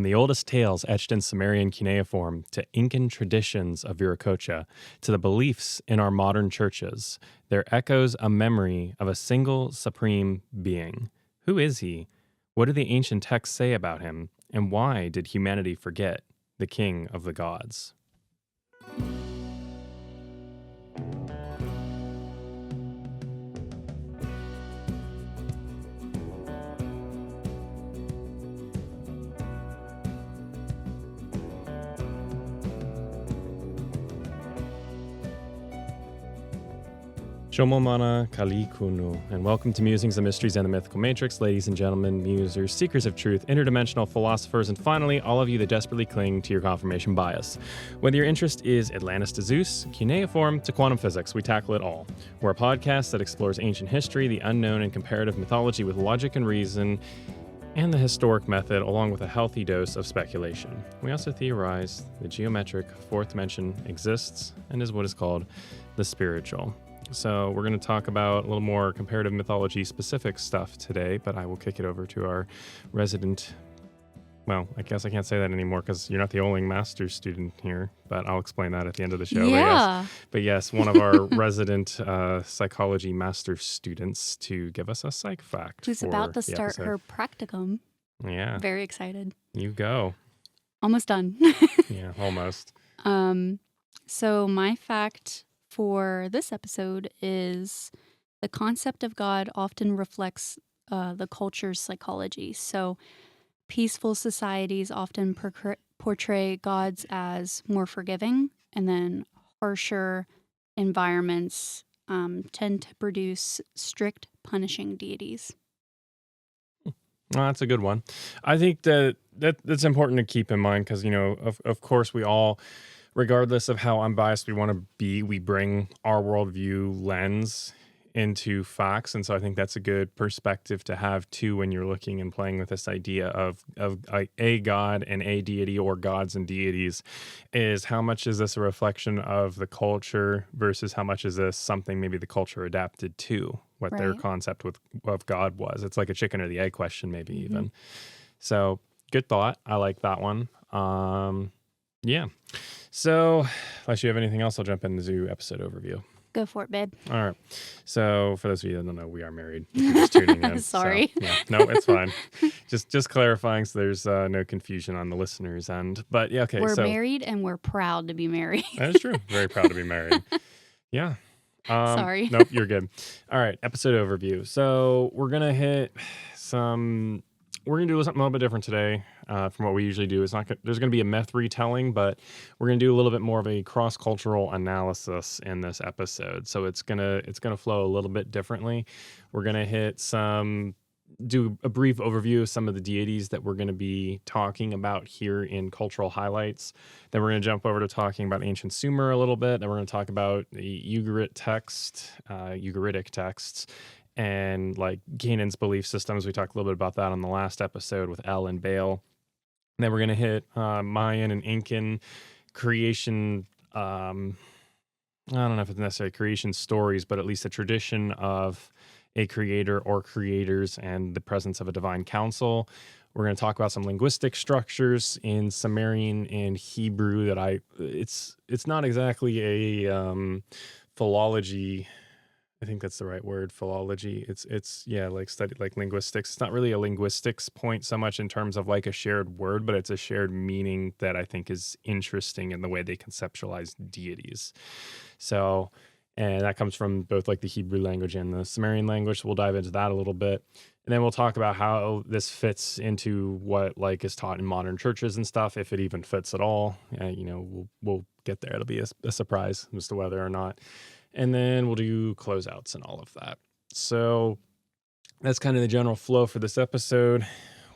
From the oldest tales etched in Sumerian cuneiform to Incan traditions of Viracocha to the beliefs in our modern churches, there echoes a memory of a single supreme being. Who is he? What do the ancient texts say about him? And why did humanity forget the king of the gods? Shomomana Kalikunu, and welcome to Musings, the Mysteries, and the Mythical Matrix, ladies and gentlemen, musers, seekers of truth, interdimensional philosophers, and finally, all of you that desperately cling to your confirmation bias. Whether your interest is Atlantis to Zeus, cuneiform to quantum physics, we tackle it all. We're a podcast that explores ancient history, the unknown, and comparative mythology with logic and reason, and the historic method, along with a healthy dose of speculation. We also theorize the geometric fourth dimension exists and is what is called the spiritual. So we're going to talk about a little more comparative mythology specific stuff today, but I will kick it over to our resident, well, I guess I can't say that anymore because you're not the only master's student here, but I'll explain that at the end of the show. Yeah. But yes, one of our resident psychology master students to give us a psych fact. Who's about to start her practicum. Yeah. Very excited. You go. Almost done. Yeah, almost. So my fact for this episode is the concept of God often reflects the culture's psychology. So peaceful societies often portray gods as more forgiving, and then harsher environments tend to produce strict, punishing deities. Well, that's a good one. I think that's important to keep in mind because, you know, of course we all, regardless of how unbiased we want to be, we bring our worldview lens into facts. And so I think that's a good perspective to have too when you're looking and playing with this idea of a god and a deity, or gods and deities, is how much is this a reflection of the culture versus how much is this something maybe the culture adapted to what their concept of God was. It's like a chicken or the egg question, maybe even. So good thought. I like that one. Yeah. So, unless you have anything else, I'll jump into the episode overview. Go for it, babe. All right. So, for those of you that don't know, we are married. If you're just tuning in. Sorry. So, yeah. No, it's fine. Just clarifying so there's no confusion on the listeners' end. But yeah, okay. We're married and we're proud to be married. That is true. Very proud to be married. Yeah. Sorry. Nope, you're good. All right. Episode overview. So, we're going to hit some. We're going to do something a little bit different today from what we usually do. There's going to be a myth retelling, but we're going to do a little bit more of a cross-cultural analysis in this episode. So it's going to flow a little bit differently. We're going to do a brief overview of some of the deities that we're going to be talking about here in cultural highlights. Then we're going to jump over to talking about ancient Sumer a little bit. Then we're going to talk about the Ugaritic texts, and like Canaan's belief systems. We talked a little bit about that on the last episode with El and Baal. And then we're going to hit Mayan and Incan creation. I don't know if it's necessarily creation stories, but at least a tradition of a creator or creators and the presence of a divine council. We're going to talk about some linguistic structures in Sumerian and Hebrew that it's not exactly a philology. I think that's the right word, philology. It's like study, like linguistics. It's not really a linguistics point so much in terms of like a shared word, but it's a shared meaning that I think is interesting in the way they conceptualize deities. So, and that comes from both like the Hebrew language and the Sumerian language. So we'll dive into that a little bit. And then we'll talk about how this fits into what like is taught in modern churches and stuff, if it even fits at all. We'll get there. It'll be a surprise as to whether or not. And then we'll do closeouts and all of that. So that's kind of the general flow for this episode.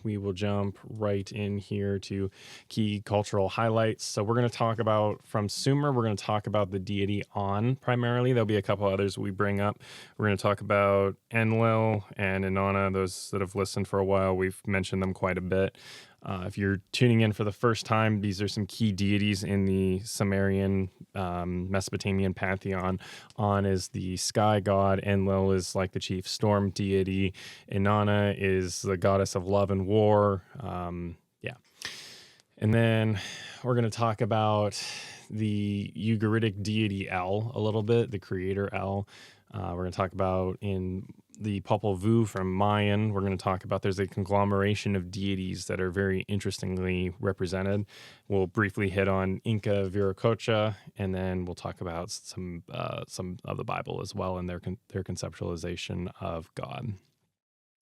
We will jump right in here to key cultural highlights. So we're going to talk about, from Sumer, we're going to talk about the deity On primarily. There'll be a couple others we bring up. We're going to talk about Enlil and Inanna. Those that have listened for a while, we've mentioned them quite a bit. If you're tuning in for the first time, these are some key deities in the Sumerian Mesopotamian pantheon. On is the sky god. Enlil is like the chief storm deity. Inanna is the goddess of love and war. And then we're going to talk about the Ugaritic deity El a little bit, the creator El. We're going to talk about in the Popol Vuh from Mayan. We're going to talk about there's a conglomeration of deities that are very interestingly represented. We'll briefly hit on Inca, Viracocha, and then we'll talk about some of the Bible as well and their conceptualization of God.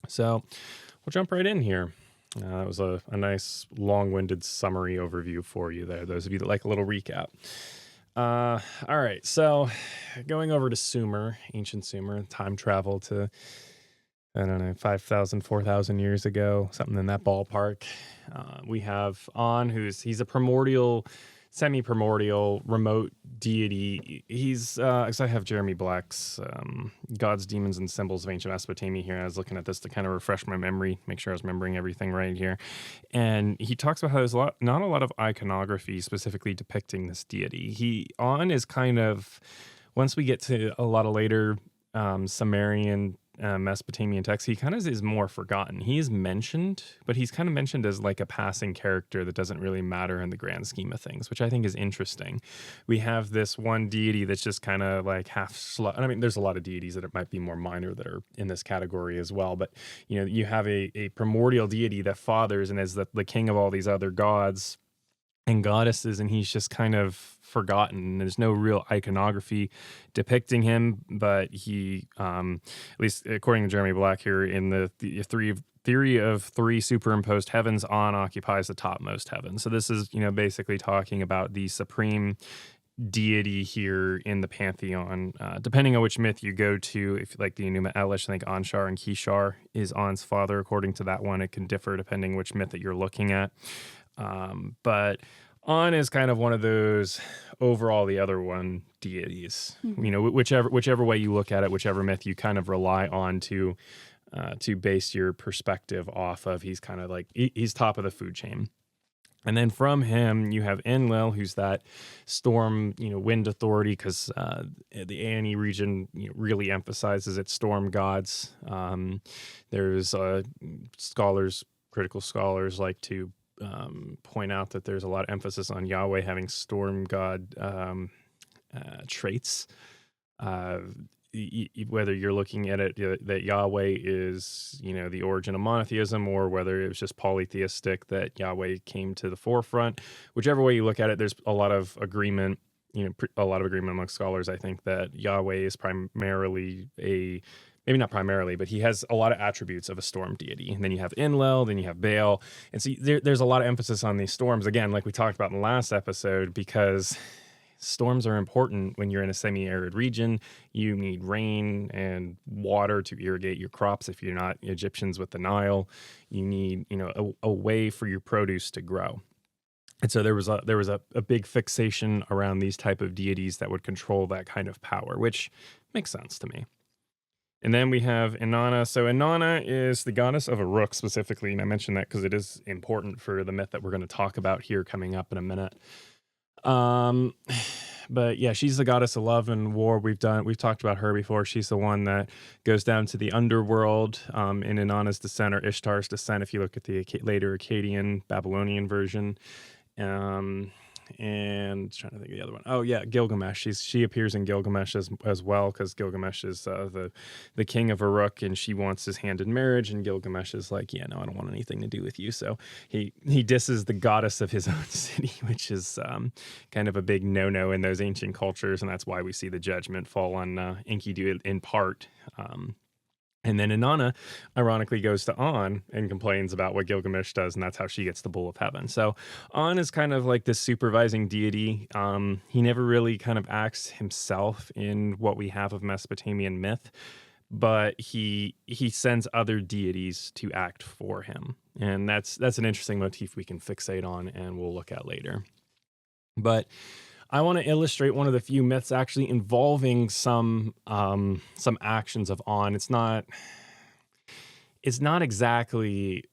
So we'll jump right in here. That was a nice long-winded summary overview for you there, those of you that like a little recap. All right, so going over to Sumer, ancient Sumer, time travel to, I don't know, 5,000, 4,000 years ago, something in that ballpark. We have On, he's a primordial, semi-primordial, remote deity. He's, because I have Jeremy Black's Gods, Demons, and Symbols of Ancient Mesopotamia here. I was looking at this to kind of refresh my memory, make sure I was remembering everything right here. And he talks about how there's not a lot of iconography specifically depicting this deity. On is kind of, once we get to a lot of later Sumerian Mesopotamian texts, he kind of is more forgotten. He is mentioned, but he's kind of mentioned as like a passing character that doesn't really matter in the grand scheme of things, which I think is interesting. We have this one deity that's just kind of like I mean, there's a lot of deities that it might be more minor that are in this category as well, but you have a primordial deity that fathers and is the king of all these other gods and goddesses, and he's just kind of forgotten. There's no real iconography depicting him, but he, at least according to Jeremy Black here, in the theory of three superimposed heavens, On occupies the topmost heaven. So this is, basically talking about the supreme deity here in the pantheon. Depending on which myth you go to, if you like the Enuma Elish, I think Anshar and Kishar is On's father. According to that one, it can differ depending which myth that you're looking at. But On is kind of one of those overall the other one deities. Whichever way you look at it, whichever myth you kind of rely on to base your perspective off of. He's kind of like he's top of the food chain. And then from him, you have Enlil, who's that storm, wind authority, because the Eanna region really emphasizes its storm gods. There's critical scholars like to point out that there's a lot of emphasis on Yahweh having storm god traits. Whether you're looking at it that Yahweh is, the origin of monotheism, or whether it was just polytheistic that Yahweh came to the forefront, whichever way you look at it, there's a lot of agreement, among scholars, I think, that Yahweh is primarily maybe not primarily, but he has a lot of attributes of a storm deity. And then you have Enlil, then you have Baal. And so there's a lot of emphasis on these storms, again, like we talked about in the last episode, because storms are important when you're in a semi-arid region. You need rain and water to irrigate your crops if you're not Egyptians with the Nile. You need, a way for your produce to grow. And so there was a big fixation around these type of deities that would control that kind of power, which makes sense to me. And then we have Inanna. So Inanna is the goddess of Uruk specifically, and I mentioned that because it is important for the myth that we're going to talk about here coming up in a minute. But yeah, she's the goddess of love and war. We've talked about her before. She's the one that goes down to the underworld in Inanna's descent or Ishtar's descent, if you look at the later Akkadian Babylonian version. And trying to think of the other one. Oh yeah, Gilgamesh. She appears in Gilgamesh as well, because Gilgamesh is the king of Uruk, and she wants his hand in marriage. And Gilgamesh is like, yeah, no, I don't want anything to do with you. So he disses the goddess of his own city, which is kind of a big no-no in those ancient cultures, and that's why we see the judgment fall on Enkidu in part. And then Inanna, ironically, goes to On and complains about what Gilgamesh does, and that's how she gets the Bowl of Heaven. So On is kind of like this supervising deity. He never really kind of acts himself in what we have of Mesopotamian myth, but he sends other deities to act for him. And that's an interesting motif we can fixate on and we'll look at later. But I want to illustrate one of the few myths actually involving some actions of On. It's not exactly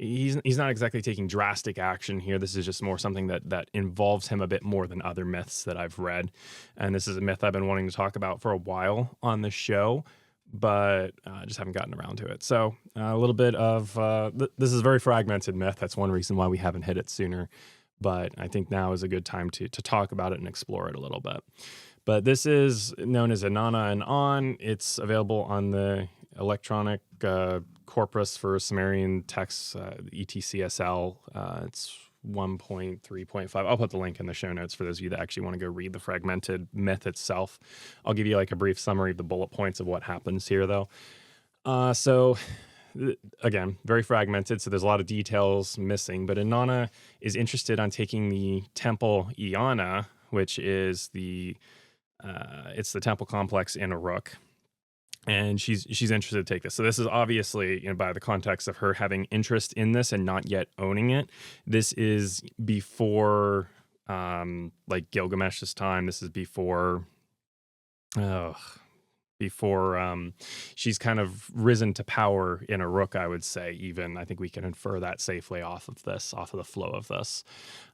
he's not exactly taking drastic action here. This is just more something that involves him a bit more than other myths that I've read. And this is a myth I've been wanting to talk about for a while on the show, but I just haven't gotten around to it. So a little bit of this is a very fragmented myth. That's one reason why we haven't hit it sooner. but I think now is a good time to talk about it and explore it a little bit. But this is known as Inanna and E-ana. It's available on the electronic corpus for Sumerian texts, ETCSL. It's 1.3.5. I'll put the link in the show notes for those of you that actually want to go read the fragmented myth itself. I'll give you like a brief summary of the bullet points of what happens here, though. So again, very fragmented, so there's a lot of details missing, but Inanna is interested on taking the temple Eanna, which is it's the temple complex in Uruk, and she's interested to take this. So this is obviously, by the context of her having interest in this and not yet owning it. This is before like Gilgamesh's time. This is before she's kind of risen to power in Uruk, I would say. Even I think we can infer that safely off of the flow of this.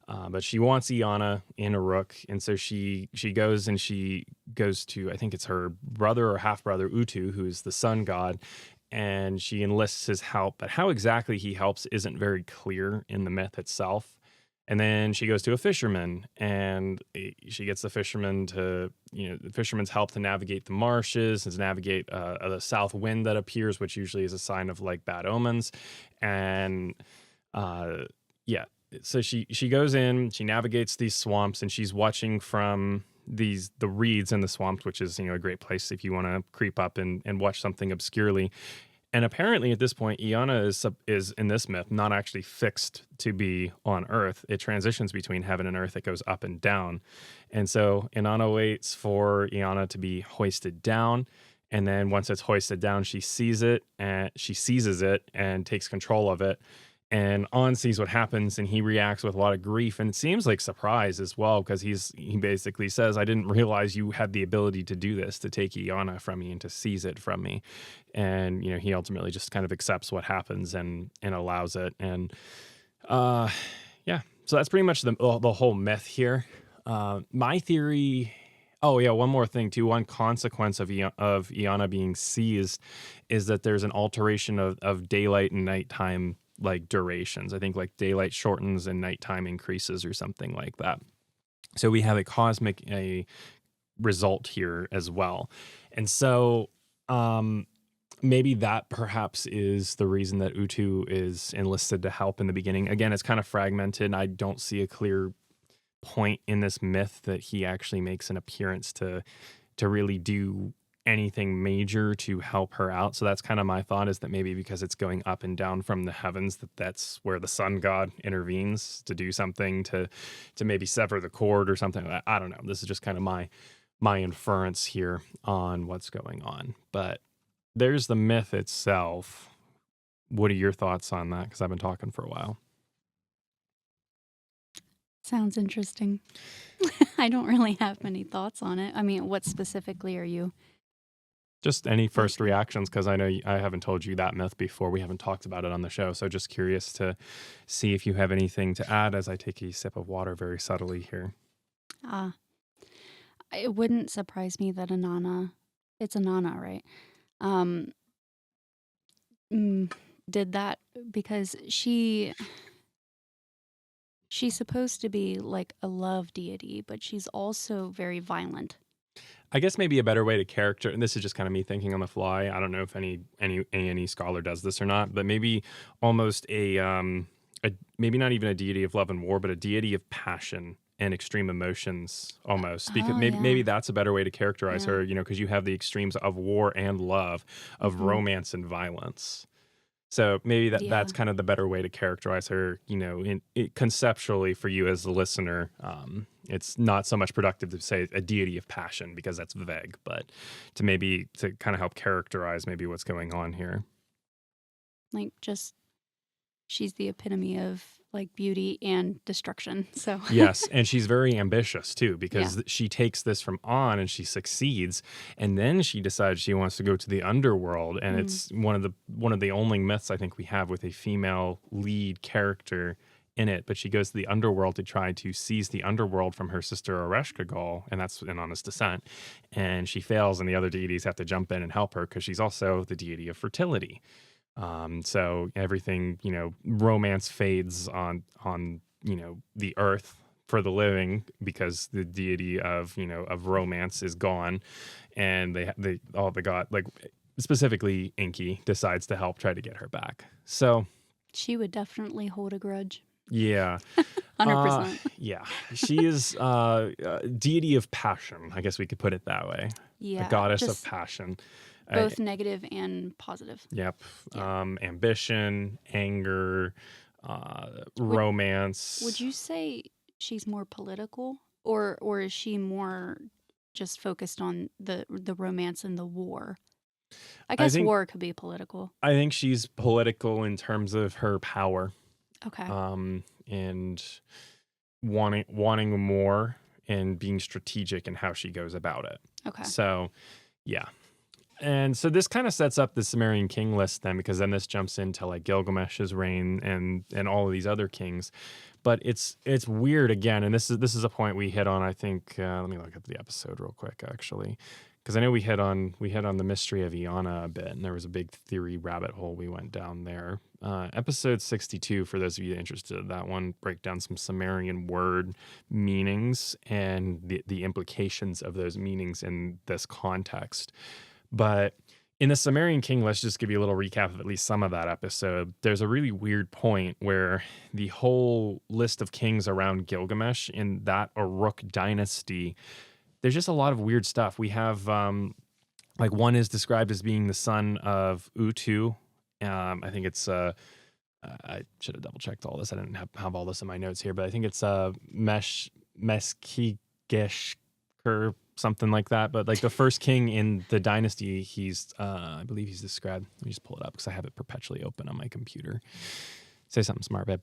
But she wants Eanna in Uruk, and so she goes to, I think it's her brother or half brother Utu, who's the sun god, and she enlists his help. But how exactly he helps isn't very clear in the myth itself. And then she goes to a fisherman, and she gets the fisherman the fisherman's help to navigate the marshes and to navigate the south wind that appears, which usually is a sign of like bad omens. And so she goes in, she navigates these swamps, and she's watching from the reeds in the swamps, which is a great place if you want to creep up and watch something obscurely. And apparently at this point, Eanna is in this myth not actually fixed to be on Earth. It transitions between heaven and Earth. It goes up and down. And so Inanna waits for Eanna to be hoisted down. And then once it's hoisted down, she seizes it and takes control of it. And On sees what happens, and he reacts with a lot of grief, and it seems like surprise as well, because he basically says, "I didn't realize you had the ability to do this, to take Eanna from me and to seize it from me." And he ultimately just kind of accepts what happens and allows it. And so that's pretty much the whole myth here. My theory. Oh yeah, one more thing too. One consequence of Eanna being seized is that there's an alteration of daylight and nighttime like durations. I think like daylight shortens and nighttime increases or something like that. So we have a cosmic result here as well. And so maybe that perhaps is the reason that Utu is enlisted to help in the beginning. Again, it's kind of fragmented. I don't see a clear point in this myth that he actually makes an appearance to really do anything major to help her out. So that's kind of my thought, is that maybe because it's going up and down from the heavens, that's where the sun god intervenes to do something to maybe sever the cord or something like that. I don't know. This is just kind of my inference here on what's going on. But there's the myth itself. What are your thoughts on that? Because I've been talking for a while. Sounds interesting. I don't really have many thoughts on it. I mean, what specifically are you? Just any first reactions, because I know I haven't told you that myth before. We haven't talked about it on the show. So just curious to see if you have anything to add as I take a sip of water very subtly here. It wouldn't surprise me that it's Inanna, right? Did that because she's supposed to be like a love deity, but she's also very violent. I guess maybe a better way to character, and this is just kind of me thinking on the fly. I don't know if any A&E scholar does this or not, but maybe almost a maybe not even a deity of love and war, but a deity of passion and extreme emotions almost. Because maybe that's a better way to characterize her, because you have the extremes of war and love, of romance and violence. So maybe that's kind of the better way to characterize her, conceptually for you as the listener. It's not so much productive to say a deity of passion, because that's vague, but to kind of help characterize maybe what's going on here. Like, just she's the epitome of like beauty and destruction. So yes, and she's very ambitious too, because she takes this from On and she succeeds, and then she decides she wants to go to the underworld, and it's one of the only myths I think we have with a female lead character in it. But she goes to the underworld to try to seize the underworld from her sister Ereshkigal, and that's in Anna's descent. And she fails, and the other deities have to jump in and help her, because she's also the deity of fertility. So everything, romance fades on the earth for the living, because the deity of of romance is gone, and all the god, like specifically Inky, decides to help try to get her back. So She would definitely hold a grudge. yeah. 100%. Yeah, she is deity of passion, I guess we could put it that way. A Yeah. goddess of Just passion. both negative and positive. Yep. Yeah. Ambition, anger, romance. Would you say she's more political, or is she more just focused on the romance and the war? I guess war could be political. I think she's political in terms of her power. Okay. And wanting more and being strategic in how she goes about it. Okay. So, yeah. And so this kind of sets up the Sumerian king list then, because then this jumps into like Gilgamesh's reign and all of these other kings. But it's weird again, and this is a point we hit on. I think let me look at the episode real quick, actually, because I know we hit on the mystery of Eanna a bit, and there was a big theory rabbit hole we went down there. Episode 62, for those of you interested, that one break down some Sumerian word meanings and the implications of those meanings in this context. But in the Sumerian king, let's just give you a little recap of at least some of that episode. There's a really weird point where the whole list of kings around Gilgamesh in that Uruk dynasty, there's just a lot of weird stuff. We have like one is described as being the son of Utu. I think it's I should have double checked all this. I didn't have all this in my notes here, but I think it's Meskigeshker, something like that. But like the first king in the dynasty, he's I believe he's described. Let me just pull it up because I have it perpetually open on my computer. Say something smart, babe.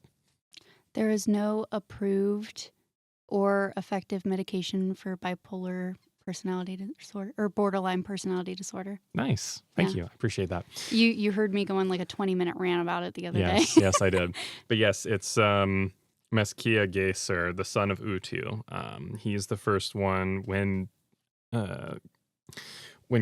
There is no approved or effective medication for bipolar personality disorder or borderline personality disorder. Nice. Thank you. I appreciate that. You heard me go on like a 20-minute rant about it the other day. Yes, I did. But yes, it's Meskigeshker, the son of Utu. He's the first one when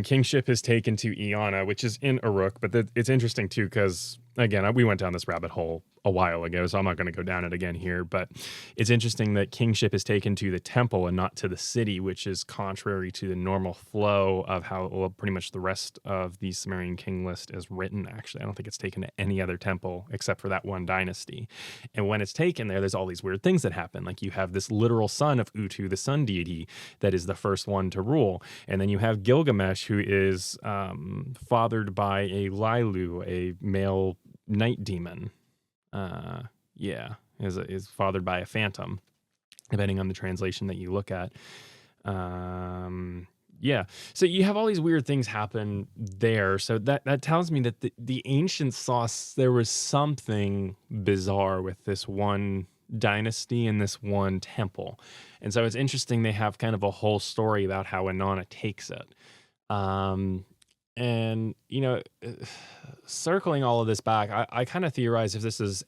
kingship is taken to Eanna, which is in Uruk. But it's interesting too, because again, we went down this rabbit hole a while ago, so I'm not going to go down it again here. But it's interesting that kingship is taken to the temple and not to the city, which is contrary to the normal flow of how pretty much the rest of the Sumerian king list is written. Actually, I don't think it's taken to any other temple except for that one dynasty. And when it's taken there's all these weird things that happen. Like you have this literal son of Utu, the sun deity, that is the first one to rule. And then you have Gilgamesh, who is fathered by a Lailu, a male night demon. Is fathered by a phantom, depending on the translation that you look at. So you have all these weird things happen there. So that tells me that the ancients saw there was something bizarre with this one dynasty and this one temple. And so it's interesting they have kind of a whole story about how Inanna takes it. And, circling all of this back, I kind of theorize if this is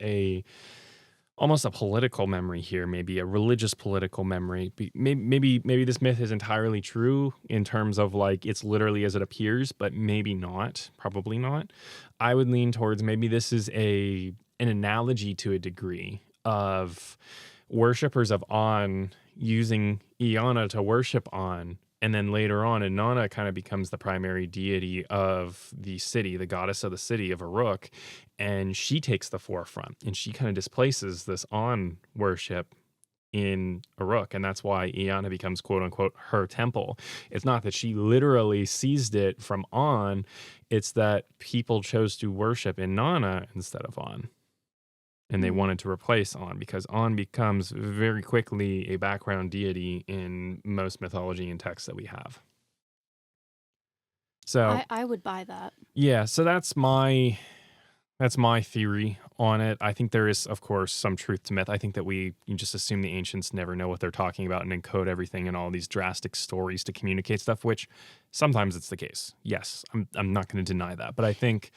almost a political memory here, maybe a religious political memory. Maybe this myth is entirely true in terms of like it's literally as it appears, but maybe not, probably not. I would lean towards maybe this is an analogy to a degree of worshippers of On using Eanna to worship On. And then later on, Inanna kind of becomes the primary deity of the city, the goddess of the city of Uruk, and she takes the forefront, and she kind of displaces this On worship in Uruk, and that's why Eanna becomes quote-unquote her temple. It's not that she literally seized it from On, it's that people chose to worship Inanna instead of On. And they wanted to replace On because On becomes very quickly a background deity in most mythology and texts that we have. So I would buy that. Yeah, so that's my theory on it. I think there is, of course, some truth to myth. I think that you just assume the ancients never know what they're talking about and encode everything in all these drastic stories to communicate stuff, which sometimes it's the case. Yes, I'm not going to deny that, but I think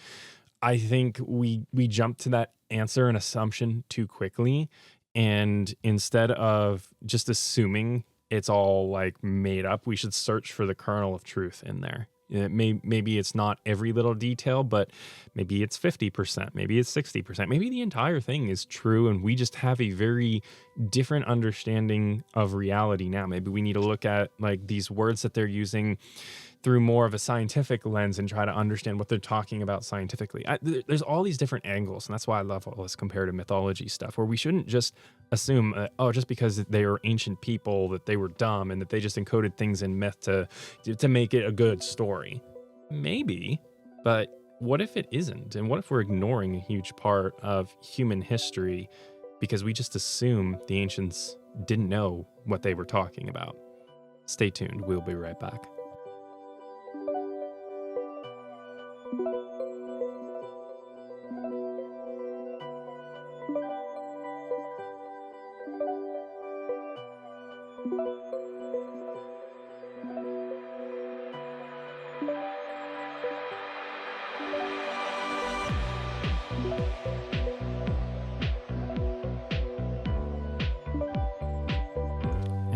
we jump to that answer and assumption too quickly, and instead of just assuming it's all like made up, we should search for the kernel of truth in there. Maybe it's not every little detail, but maybe it's 50%, maybe it's 60%, maybe the entire thing is true, and we just have a very different understanding of reality now. Maybe we need to look at like these words that they're using through more of a scientific lens and try to understand what they're talking about scientifically. There's all these different angles, and that's why I love all this comparative mythology stuff, where we shouldn't just assume, just because they were ancient people, that they were dumb and that they just encoded things in myth to make it a good story. Maybe, but what if it isn't? And what if we're ignoring a huge part of human history because we just assume the ancients didn't know what they were talking about? Stay tuned. We'll be right back.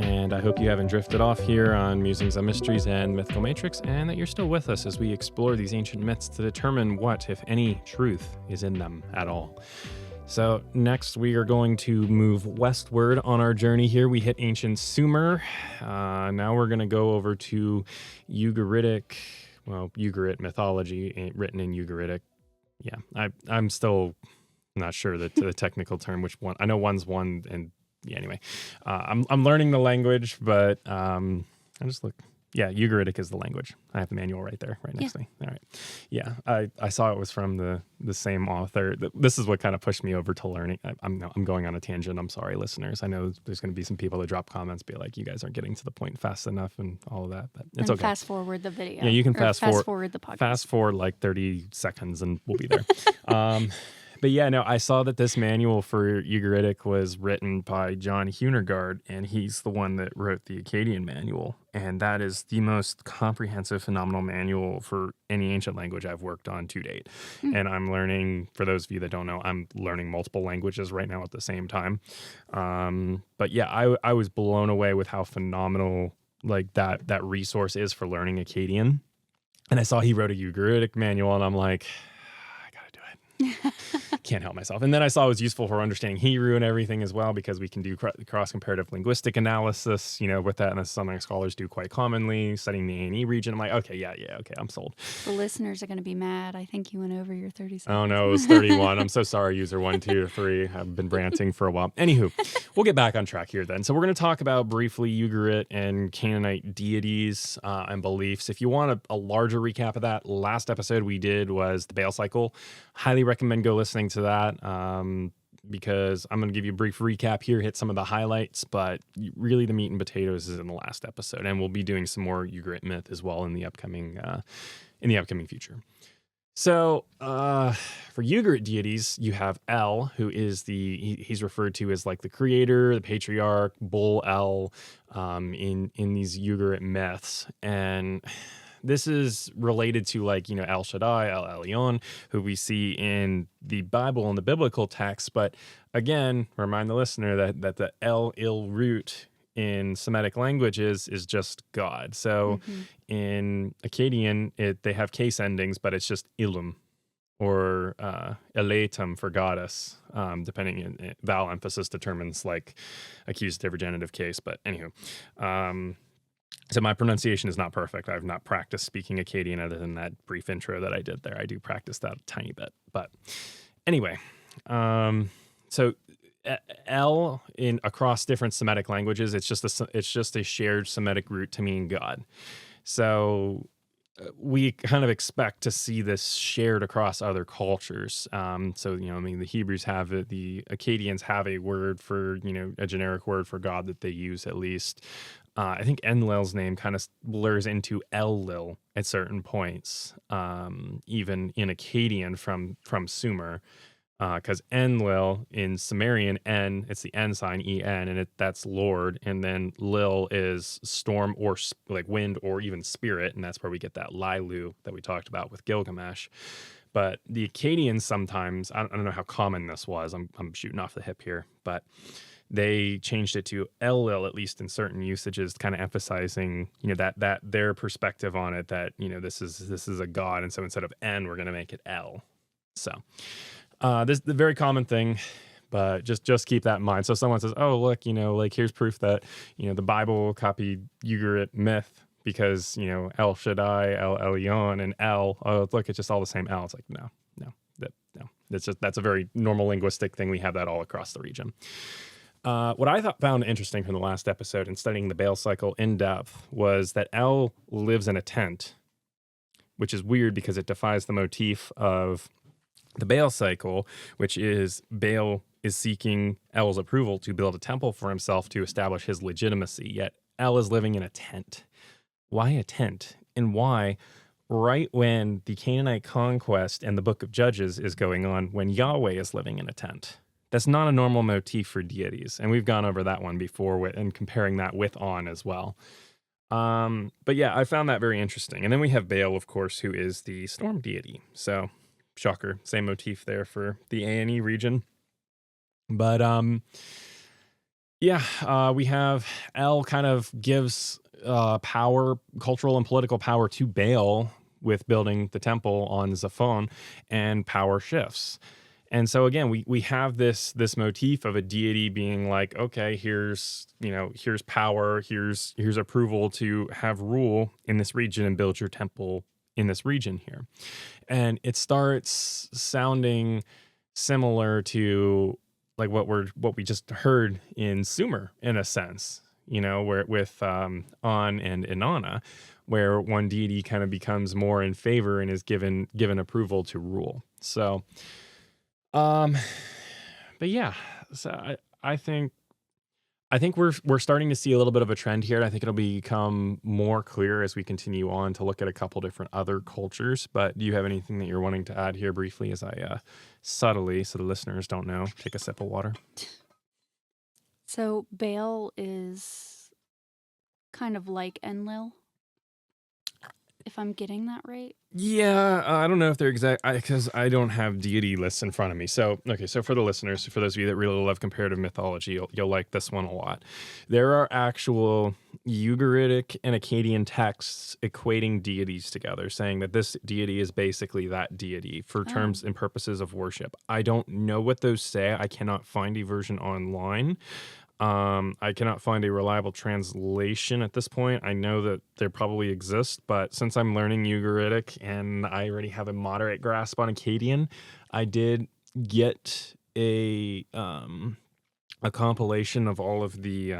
And I hope you haven't drifted off here on Musings on Mysteries and Mythical Matrix, and that you're still with us as we explore these ancient myths to determine what, if any, truth is in them at all. So next we are going to move westward on our journey here. We hit ancient Sumer. Now we're going to go over to Ugaritic, Ugarit mythology, written in Ugaritic. Yeah, I'm still not sure the technical term, which one. I know one's one, and yeah, anyway, I'm learning the language, but I just look. Yeah, Ugaritic is the language. I have the manual right there, right next to me. All right. Yeah, I saw it was from the same author. This is what kind of pushed me over to learning. I'm going on a tangent. I'm sorry, listeners. I know there's going to be some people that drop comments, be like, you guys aren't getting to the point fast enough and all of that, but it's okay. Fast forward the video. Yeah, you can fast forward the podcast. Fast forward like 30 seconds and we'll be there. But yeah, no, I saw that this manual for Ugaritic was written by John Hunegard, and he's the one that wrote the Akkadian manual. And that is the most comprehensive, phenomenal manual for any ancient language I've worked on to date. And I'm learning, for those of you that don't know, I'm learning multiple languages right now at the same time. But yeah, I was blown away with how phenomenal like that resource is for learning Akkadian. And I saw he wrote a Ugaritic manual, and I'm like, I gotta do it. Can't help myself. And then I saw it was useful for understanding Hebrew and everything as well, because we can do cross-comparative linguistic analysis, with that, and that's something scholars do quite commonly, studying the A&E region. I'm like, okay, okay, I'm sold. The listeners are going to be mad. I think you went over your 30 seconds. Oh, no, it was 31. I'm so sorry, user 1, 2, or 3. I've been ranting for a while. Anywho, we'll get back on track here then. So we're going to talk about briefly Ugarit and Canaanite deities and beliefs. If you want a larger recap of that, last episode we did was the Baal cycle. Highly recommend go listening to that because I'm going to give you a brief recap here, hit some of the highlights, but really the meat and potatoes is in the last episode, and we'll be doing some more Ugarit myth as well in the upcoming future. So for Ugarit deities, you have El, who is he's referred to as like the creator, the patriarch, Bull El in these Ugarit myths, and this is related to like, El Shaddai, El Elyon, who we see in the Bible and the biblical text. But again, remind the listener that the El root in Semitic languages is just God. So in Akkadian, they have case endings, but it's just Ilum or Elatum for goddess, depending. Vowel emphasis determines like accusative or genitive case. But anywho, so my pronunciation is not perfect. I've not practiced speaking Akkadian other than that brief intro that I did there. I do practice that a tiny bit. But anyway, so El across different Semitic languages, it's just a shared Semitic root to mean God. So we kind of expect to see this shared across other cultures. The Hebrews have it, the Akkadians have a word for, a generic word for God that they use at least. I think Enlil's name kind of blurs into El-Lil at certain points, even in Akkadian from Sumer, because Enlil in Sumerian, it's the N sign, E-N, and that's Lord, and then Lil is storm or like wind or even spirit, and that's where we get that Lilu that we talked about with Gilgamesh. But the Akkadians sometimes, I don't know how common this was, I'm shooting off the hip here, but they changed it to Elil, at least in certain usages, kind of emphasizing, that their perspective on it, that, this is a god. And so instead of N, we're going to make it L. So this is the very common thing, but just keep that in mind. So someone says, oh, look, like here's proof that, the Bible copied Ugarit myth because, El Shaddai, El Elyon, and El, oh, look, it's just all the same L. It's like, no. That's a very normal linguistic thing. We have that all across the region. What I found interesting from the last episode in studying the Baal cycle in depth was that El lives in a tent, which is weird because it defies the motif of the Baal cycle, which is Baal is seeking El's approval to build a temple for himself to establish his legitimacy, yet El is living in a tent. Why a tent? And why? Right when the Canaanite conquest and the book of Judges is going on, when Yahweh is living in a tent. That's not a normal motif for deities, and we've gone over that one before and comparing that with On as well. But yeah, I found that very interesting. And then we have Baal, of course, who is the storm deity. So, shocker, same motif there for the A&E region. But we have El kind of gives power, cultural and political power to Baal with building the temple on Zaphon, and power shifts. And so again, we have this motif of a deity being like, okay, here's power, here's approval to have rule in this region and build your temple in this region here. And it starts sounding similar to like what we just heard in Sumer in a sense, where with On and Inanna, where one deity kind of becomes more in favor and is given approval to rule. So but yeah, so I think we're starting to see a little bit of a trend here. And I think it'll become more clear as we continue on to look at a couple different other cultures. But do you have anything that you're wanting to add here briefly as I subtly, so the listeners don't know, take a sip of water? So Baal is kind of like Enlil, if I'm getting that right. Yeah, I don't know if they're exact, because I don't have deity lists in front of me. So, okay, so for the listeners, for those of you that really love comparative mythology, you'll like this one a lot. There are actual Ugaritic and Akkadian texts equating deities together, saying that this deity is basically that deity for terms and purposes of worship. I don't know what those say. I cannot find a version online. I cannot find a reliable translation at this point. I know that there probably exists, but since I'm learning Ugaritic and I already have a moderate grasp on Akkadian, I did get a compilation of all of the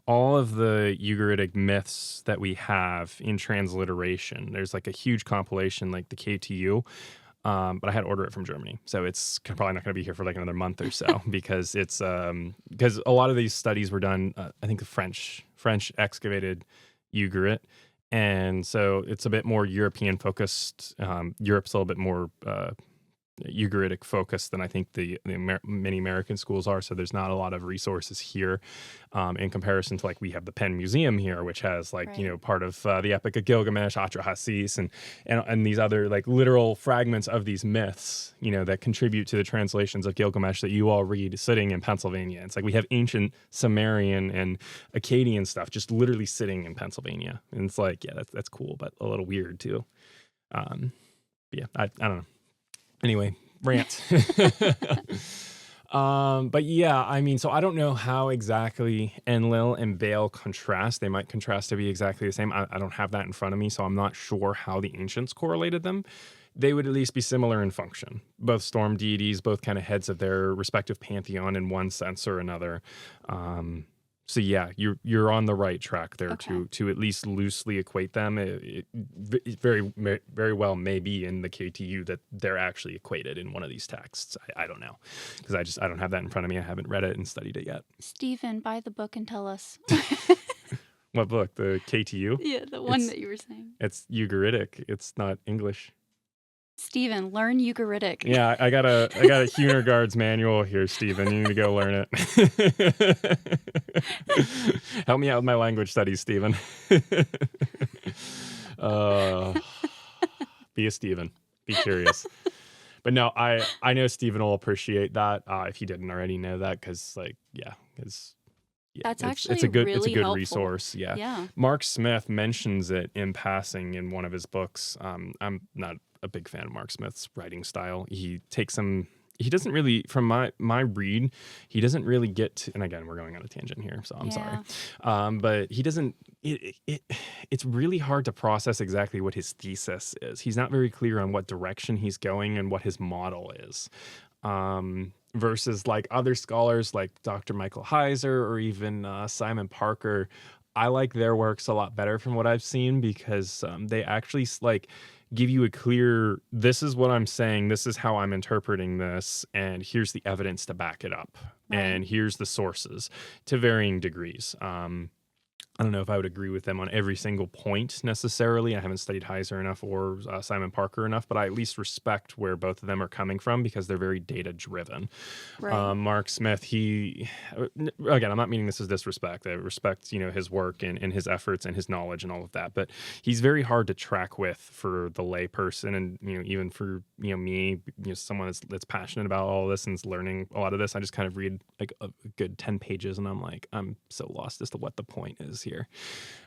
all of the Ugaritic myths that we have in transliteration. There's like a huge compilation, like the KTU. But I had to order it from Germany, so it's probably not going to be here for like another month or so because it's because a lot of these studies were done. I think the French excavated Ugarit, and so it's a bit more European focused. Europe's a little bit more Ugaritic focused than I think the many American schools are. So there's not a lot of resources here in comparison to like we have the Penn Museum here, which has like, part of the Epic of Gilgamesh, Atrahasis, and these other like literal fragments of these myths, that contribute to the translations of Gilgamesh that you all read sitting in Pennsylvania. It's like we have ancient Sumerian and Akkadian stuff just literally sitting in Pennsylvania. And it's like, yeah, that's cool, but a little weird too. Yeah, I don't know. Anyway, rant. But yeah, I mean, so I don't know how exactly Enlil and Baal contrast. They might contrast to be exactly the same. I don't have that in front of me, so I'm not sure how the ancients correlated them. They would at least be similar in function. Both storm deities, both kind of heads of their respective pantheon in one sense or another. So yeah, you're on the right track there. Okay. to at least loosely equate them. It very very well may be in the KTU that they're actually equated in one of these texts. I don't know because I don't have that in front of me. I haven't read it and studied it yet. Stephen, buy the book and tell us. What book? The KTU? Yeah, the one that you were saying. It's Ugaritic. It's not English. Stephen, learn Ugaritic. Yeah, I got a Hunarguard's manual here, Stephen. You need to go learn it. Help me out with my language studies, Stephen. Be a Stephen. Be curious. But no, I know Stephen will appreciate that if he didn't already know that, because That's it's actually a good really helpful. resource. Yeah, Yeah. Mark Smith mentions it in passing in one of his books. I'm not a big fan of Mark Smith's writing style. He takes some. He doesn't really, from my read, he doesn't really get to, and again, we're going on a tangent here, so I'm sorry. Yeah. But he doesn't, it's really hard to process exactly what his thesis is. He's not very clear on what direction he's going and what his model is. Versus like other scholars like Dr. Michael Heiser or even Simon Parker. I like their works a lot better from what I've seen, because they actually like give you a clear, this is what I'm saying, this is how I'm interpreting this, and here's the evidence to back it up. Right. And here's the sources to varying degrees. I don't know if I would agree with them on every single point necessarily. I haven't studied Heiser enough or Simon Parker enough, but I at least respect where both of them are coming from, because they're very data driven. Right. Mark Smith, again, I'm not meaning this as disrespect. I respect, his work and his efforts and his knowledge and all of that, but he's very hard to track with for the lay person, and even for me, someone that's passionate about all this and is learning a lot of this. I just kind of read like a good 10 pages and I'm so lost as to what the point is here.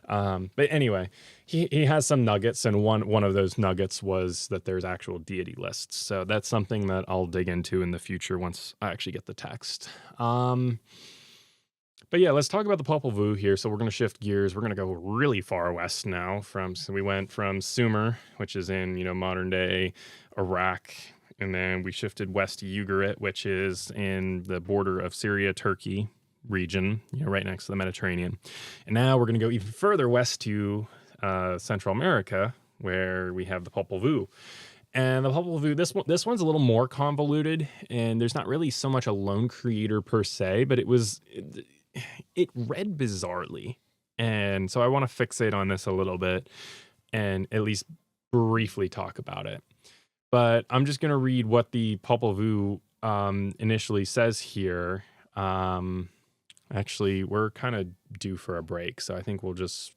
But anyway, he has some nuggets, and one of those nuggets was that there's actual deity lists. So that's something that I'll dig into in the future once I actually get the text. But yeah, let's talk about the Popol Vuh here. So we're going to shift gears. We're going to go really far west now. So we went from Sumer, which is in modern day Iraq, and then we shifted west to Ugarit, which is in the border of Syria, Turkey region, right next to the Mediterranean. And now we're going to go even further west to Central America, where we have the Popol Vuh. And the Popol Vuh, this one's a little more convoluted, and there's not really so much a lone creator per se, but it read bizarrely. And so I want to fixate on this a little bit and at least briefly talk about it. But I'm just going to read what the Popol Vuh initially says here. Actually, we're kind of due for a break, so I think we'll just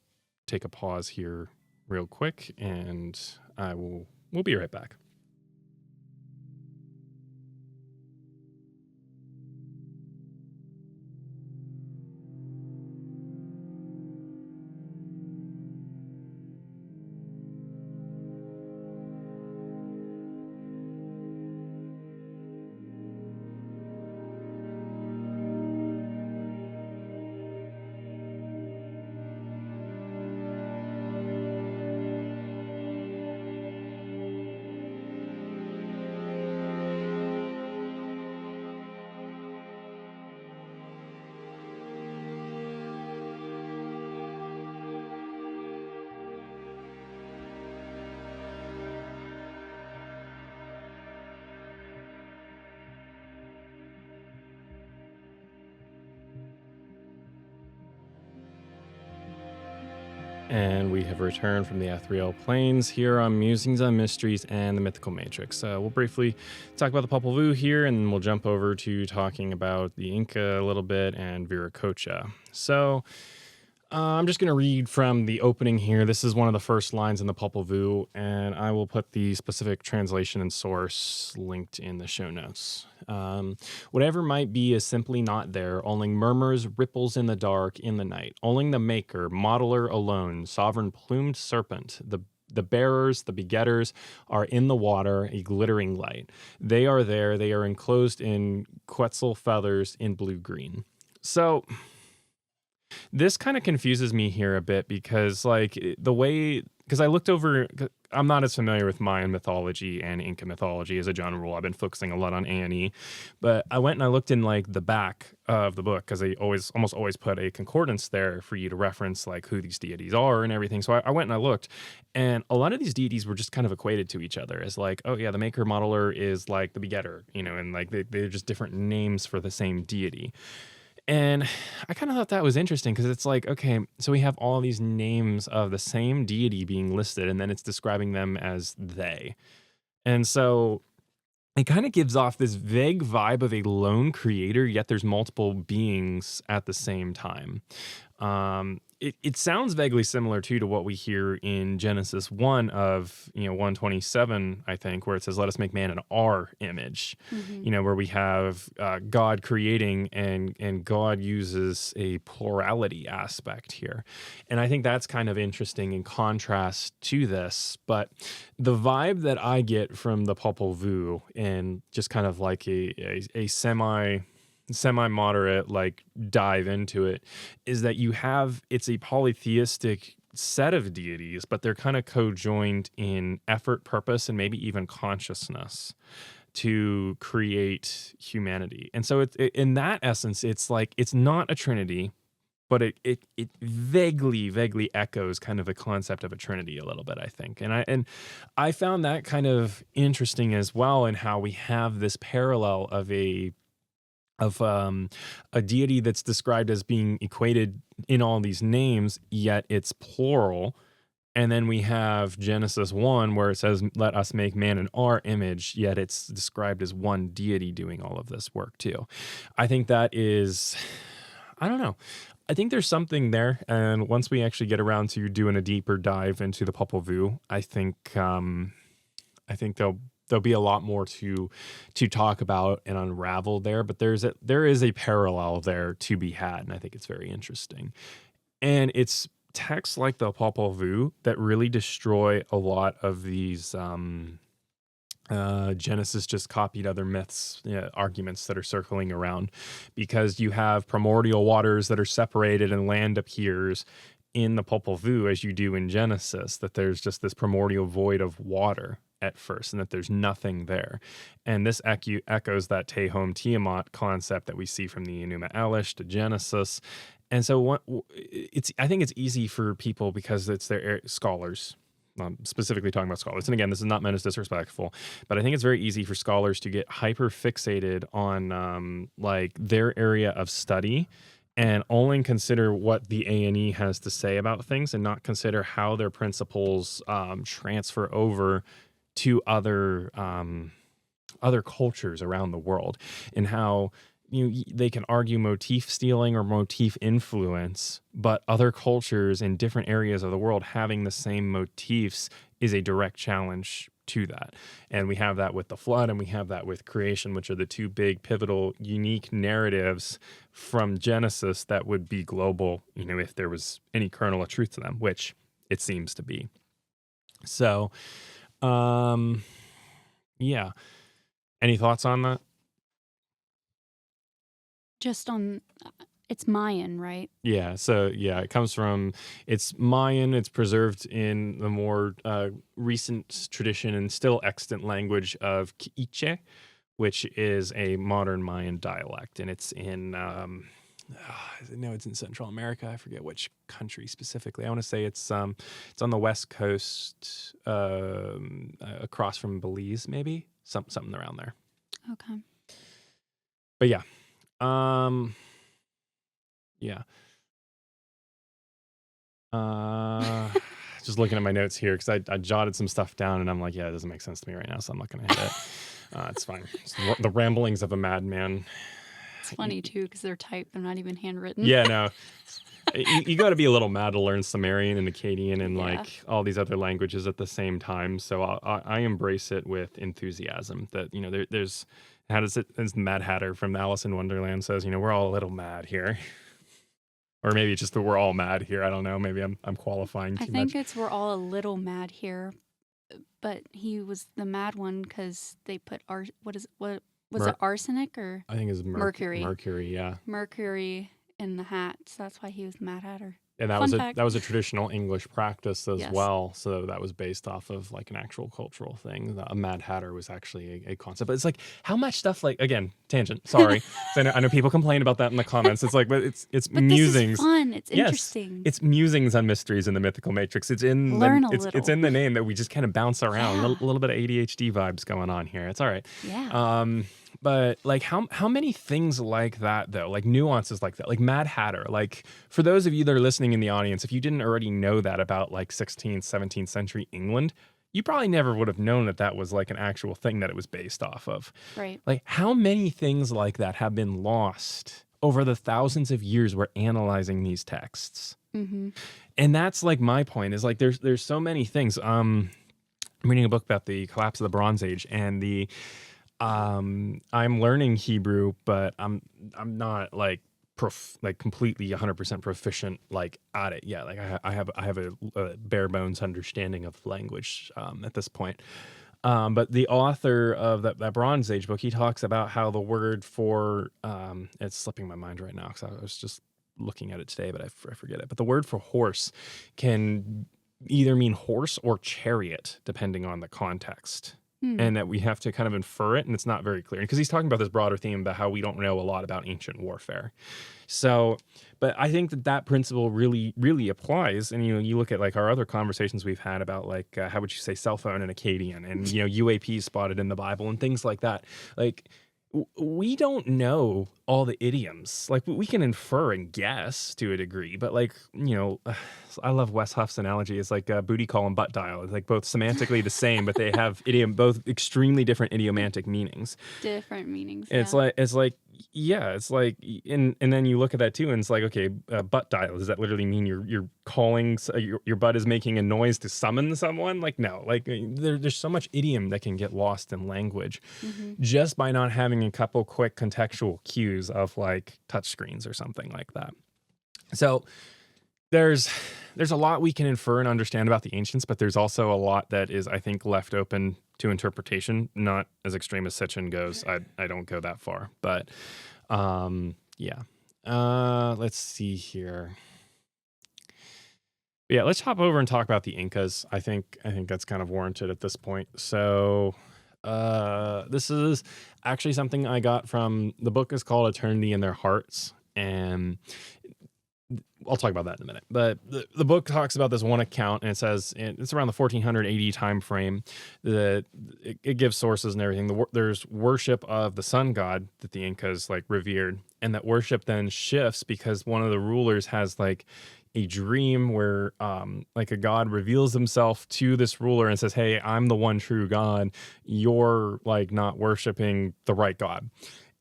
take a pause here real quick, and we'll be right back. And we have returned from the ethereal planes here on Musings on Mysteries and the Mythical Matrix. We'll briefly talk about the Popol Vuh here, and we'll jump over to talking about the Inca a little bit and Viracocha. So I'm just going to read from the opening here. This is one of the first lines in the Popol Vuh, and I will put the specific translation and source linked in the show notes. Whatever might be is simply not there, only murmurs, ripples in the dark, in the night. Only the maker, modeler alone, sovereign plumed serpent, the bearers, the begetters, are in the water, a glittering light. They are there. They are enclosed in quetzal feathers in blue-green. So this kind of confuses me here a bit, because because I looked over, I'm not as familiar with Mayan mythology and Inca mythology as a general rule. I've been focusing a lot on Anna and E, but I went and I looked in like the back of the book, because they almost always put a concordance there for you to reference like who these deities are and everything. So I went and I looked, and a lot of these deities were just kind of equated to each other as like, oh yeah, the maker modeler is like the begetter, and like they're just different names for the same deity. And I kind of thought that was interesting, because it's like, okay, so we have all these names of the same deity being listed, and then it's describing them as they. And so it kind of gives off this vague vibe of a lone creator, yet there's multiple beings at the same time. it sounds vaguely similar too to what we hear in Genesis 1 of 127, I think, where it says, "Let us make man in our image." Hmm. Where we have God creating, and God uses a plurality aspect here, and I think that's kind of interesting in contrast to this. But the vibe that I get from the Popol Vuh, and just kind of like a semi-moderate like dive into it, is that it's a polytheistic set of deities, but they're kind of co-joined in effort, purpose, and maybe even consciousness to create humanity. And so in that essence, it's like it's not a trinity, but it vaguely echoes kind of the concept of a trinity a little bit, I think. And I found that kind of interesting as well, in how we have this parallel of a deity that's described as being equated in all these names, yet it's plural. And then we have Genesis 1 where it says, "Let us make man in our image," yet it's described as one deity doing all of this work too. I think that is, I don't know. I think there's something there. And once we actually get around to doing a deeper dive into the Popol Vuh, I think there'll be a lot more to talk about and unravel there. But there is a parallel there to be had, and I think it's very interesting. And it's texts like the Popol Vuh that really destroy a lot of these Genesis just copied other myths, arguments that are circling around, because you have primordial waters that are separated and land appears in the Popol Vuh as you do in Genesis, that there's just this primordial void of water at first and that there's nothing there. And this echoes that Tehom Tiamat concept that we see from the Enuma Elish to Genesis. And so I think it's easy for people, because it's their scholars, specifically talking about scholars. And again, this is not meant as disrespectful, but I think it's very easy for scholars to get hyper fixated on like their area of study, and only consider what the A&E has to say about things, and not consider how their principles transfer over to other cultures around the world, and how they can argue motif stealing or motif influence, but other cultures in different areas of the world having the same motifs is a direct challenge to that. And we have that with the flood, and we have that with creation, which are the two big pivotal unique narratives from Genesis that would be global, if there was any kernel of truth to them, which it seems to be. So yeah, any thoughts on that? Just on, it's Mayan, right? Yeah, so it's Mayan. It's preserved in the more recent tradition and still extant language of Quiche, which is a modern Mayan dialect, and it's in no, it's in Central America. I forget which country specifically. I want to say it's on the west coast, across from Belize, maybe something around there. Okay. But yeah. Yeah. Just looking at my notes here, because I jotted some stuff down, and I'm like, yeah, it doesn't make sense to me right now, so I'm not going to hit it. It's fine. It's the ramblings of a madman. It's funny too, because they're typed; they're not even handwritten. Yeah, no. You got to be a little mad to learn Sumerian and Akkadian and like all these other languages at the same time. So I embrace it with enthusiasm. That there's, how does it? As the Mad Hatter from Alice in Wonderland says, we're all a little mad here. Or maybe it's just that we're all mad here. I don't know. Maybe I'm qualifying too much. I think it's we're all a little mad here, but he was the mad one because they put what was it, arsenic or I think it's mercury? Mercury, yeah. Mercury in the hat, so that's why he was the Mad Hatter. And that was a traditional English practice as well. So that was based off of like an actual cultural thing. A Mad Hatter was actually a concept. But it's like, how much stuff, like, again, tangent, sorry. So I know people complain about that in the comments. It's like, but it's musings. This is fun. It's interesting. It's musings on mysteries in the Mythical Matrix. It's in it's in the name that we just kind of bounce around. A little bit of ADHD vibes going on here. It's all right. Yeah. But like how many things like that though, like nuances like that, like Mad Hatter, like for those of you that are listening in the audience, if you didn't already know that about like 16th, 17th century England, you probably never would have known that was like an actual thing that it was based off of. Right. Like how many things like that have been lost over the thousands of years we're analyzing these texts? Mm-hmm. And that's like my point is like there's so many things. I'm reading a book about the collapse of the Bronze Age, and I'm learning Hebrew, but I'm not like like completely 100% proficient like at it yet. Like I have a bare bones understanding of language at this point. But the author of that Bronze Age book, he talks about how the word for it's slipping my mind right now because I was just looking at it today, but I forget it. But the word for horse can either mean horse or chariot, depending on the context. Hmm. And that we have to kind of infer it, and it's not very clear. Because he's talking about this broader theme about how we don't know a lot about ancient warfare. So, but I think that principle really, really applies. And you look at like our other conversations we've had about like how would you say cell phone and Akkadian, and UAP spotted in the Bible and things like that. Like we don't know all the idioms. Like we can infer and guess to a degree, but like I love Wes Huff's analogy. It's like booty call and butt dial. It's like both semantically the same, but they have both extremely different idiomatic meanings. Different meanings. It's Yeah. it's like and then you look at that too, and it's like, okay, butt dial, does that literally mean you're calling your butt is making a noise to summon someone? Like no, like there's so much idiom that can get lost in language just by not having a couple quick contextual cues of like touchscreens or something like that. So there's a lot we can infer and understand about the ancients, but there's also a lot that is, I think, left open to interpretation. Not as extreme as Sitchin goes. I don't go that far, but yeah. Let's see here. Yeah, let's hop over and talk about the Incas. I think that's kind of warranted at this point. So this is actually something I got from the book is called Eternity in Their Hearts, and I'll talk about that in a minute. But the book talks about this one account, and it says it's around the 1480 time frame. It gives sources and everything. There's worship of the sun god that the Incas like revered, and that worship then shifts because one of the rulers has like a dream where like a god reveals himself to this ruler and says, "Hey, I'm the one true God. You're like not worshiping the right God."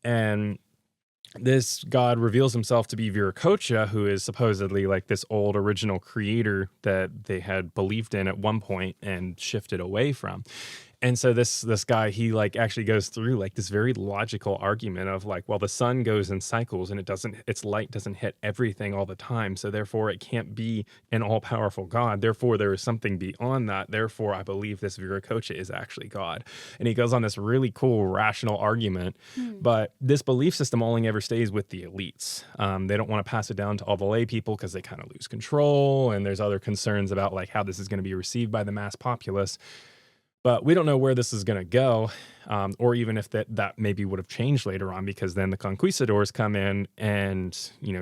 And this god reveals himself to be Viracocha, who is supposedly like this old original creator that they had believed in at one point and shifted away from. And so this guy, he like actually goes through like this very logical argument of like, well, the sun goes in cycles and its light doesn't hit everything all the time. So therefore it can't be an all powerful God. Therefore there is something beyond that. Therefore I believe this Viracocha is actually God. And he goes on this really cool rational argument, but this belief system only ever stays with the elites. They don't want to pass it down to all the lay people because they kind of lose control. And there's other concerns about like how this is going to be received by the mass populace. But we don't know where this is going to go, or even if that maybe would have changed later on, because then the conquistadors come in and,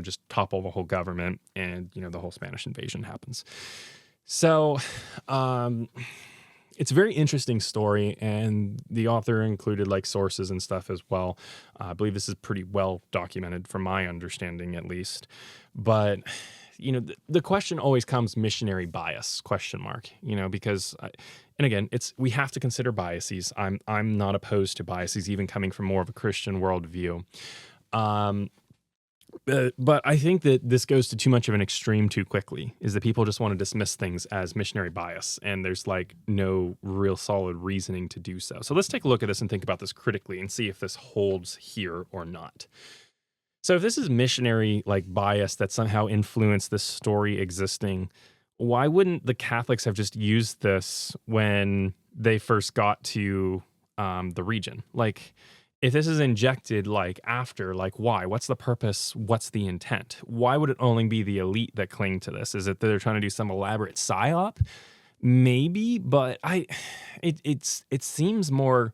just topple the whole government, and, the whole Spanish invasion happens. So it's a very interesting story, and the author included like sources and stuff as well. I believe this is pretty well documented from my understanding, at least. But the question always comes missionary bias ? Because and again, we have to consider biases. I'm not opposed to biases, even coming from more of a Christian worldview. But I think that this goes to too much of an extreme too quickly, is that people just want to dismiss things as missionary bias, and there's like no real solid reasoning to do so. So let's take a look at this and think about this critically and see if this holds here or not. So if this is missionary like bias that somehow influenced this story existing, why wouldn't the Catholics have just used this when they first got to the region? Like, if this is injected like after, like why? What's the purpose? What's the intent? Why would it only be the elite that cling to this? Is it that they're trying to do some elaborate psyop? Maybe, but it seems more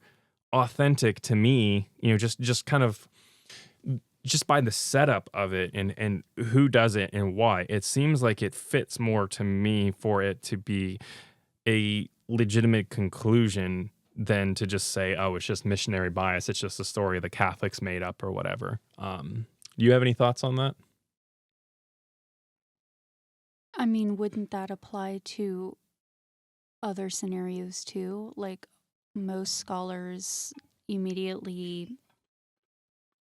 authentic to me, just kind of just by the setup of it and who does it and why. It seems like it fits more to me for it to be a legitimate conclusion than to just say, oh, it's just missionary bias. It's just a story the Catholics made up or whatever. Do you have any thoughts on that? I mean, wouldn't that apply to other scenarios too? Like, most scholars immediately,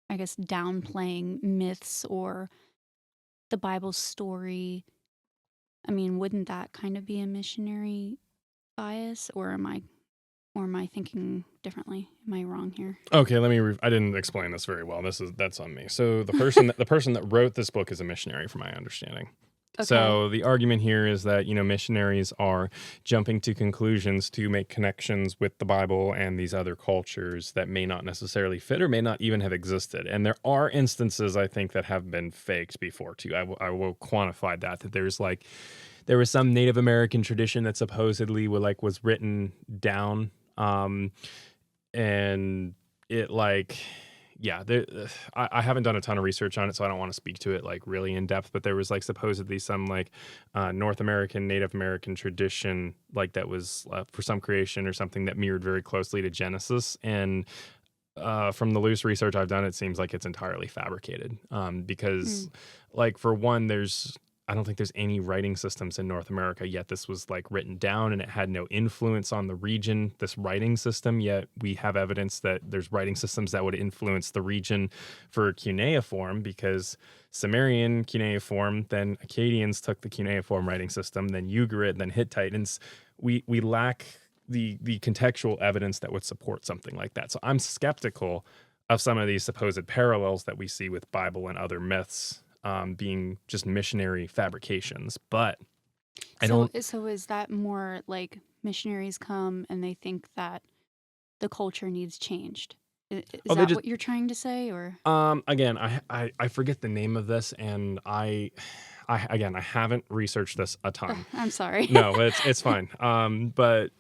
I guess, downplaying myths or the Bible story I mean, wouldn't that kind of be a missionary bias, or am I thinking differently? Am I wrong here? Okay, let me. I didn't explain this very well. That's on me. So the person that wrote this book is a missionary, from my understanding. Okay. So the argument here is that missionaries are jumping to conclusions to make connections with the Bible and these other cultures that may not necessarily fit or may not even have existed. And there are instances, I think, that have been faked before too. I will quantify that there was some Native American tradition that supposedly was written down. And it I haven't done a ton of research on it, so I don't want to speak to it really in depth, but there was supposedly some North American, Native American tradition that was for some creation or something that mirrored very closely to Genesis. And from the loose research I've done, it seems like it's entirely fabricated. Because for one, I don't think there's any writing systems in North America, yet this was written down and it had no influence on the region, this writing system, yet we have evidence that there's writing systems that would influence the region for cuneiform, because Sumerian cuneiform, then Akkadians took the cuneiform writing system, then Ugarit, then Hittite, and we lack the contextual evidence that would support something like that. So I'm skeptical of some of these supposed parallels that we see with Bible and other myths being just missionary fabrications. But So is that more like missionaries come and they think that the culture needs changed? Is that what you're trying to say, or? Again, I forget the name of this, and I haven't researched this a ton. I'm sorry. No, it's fine. But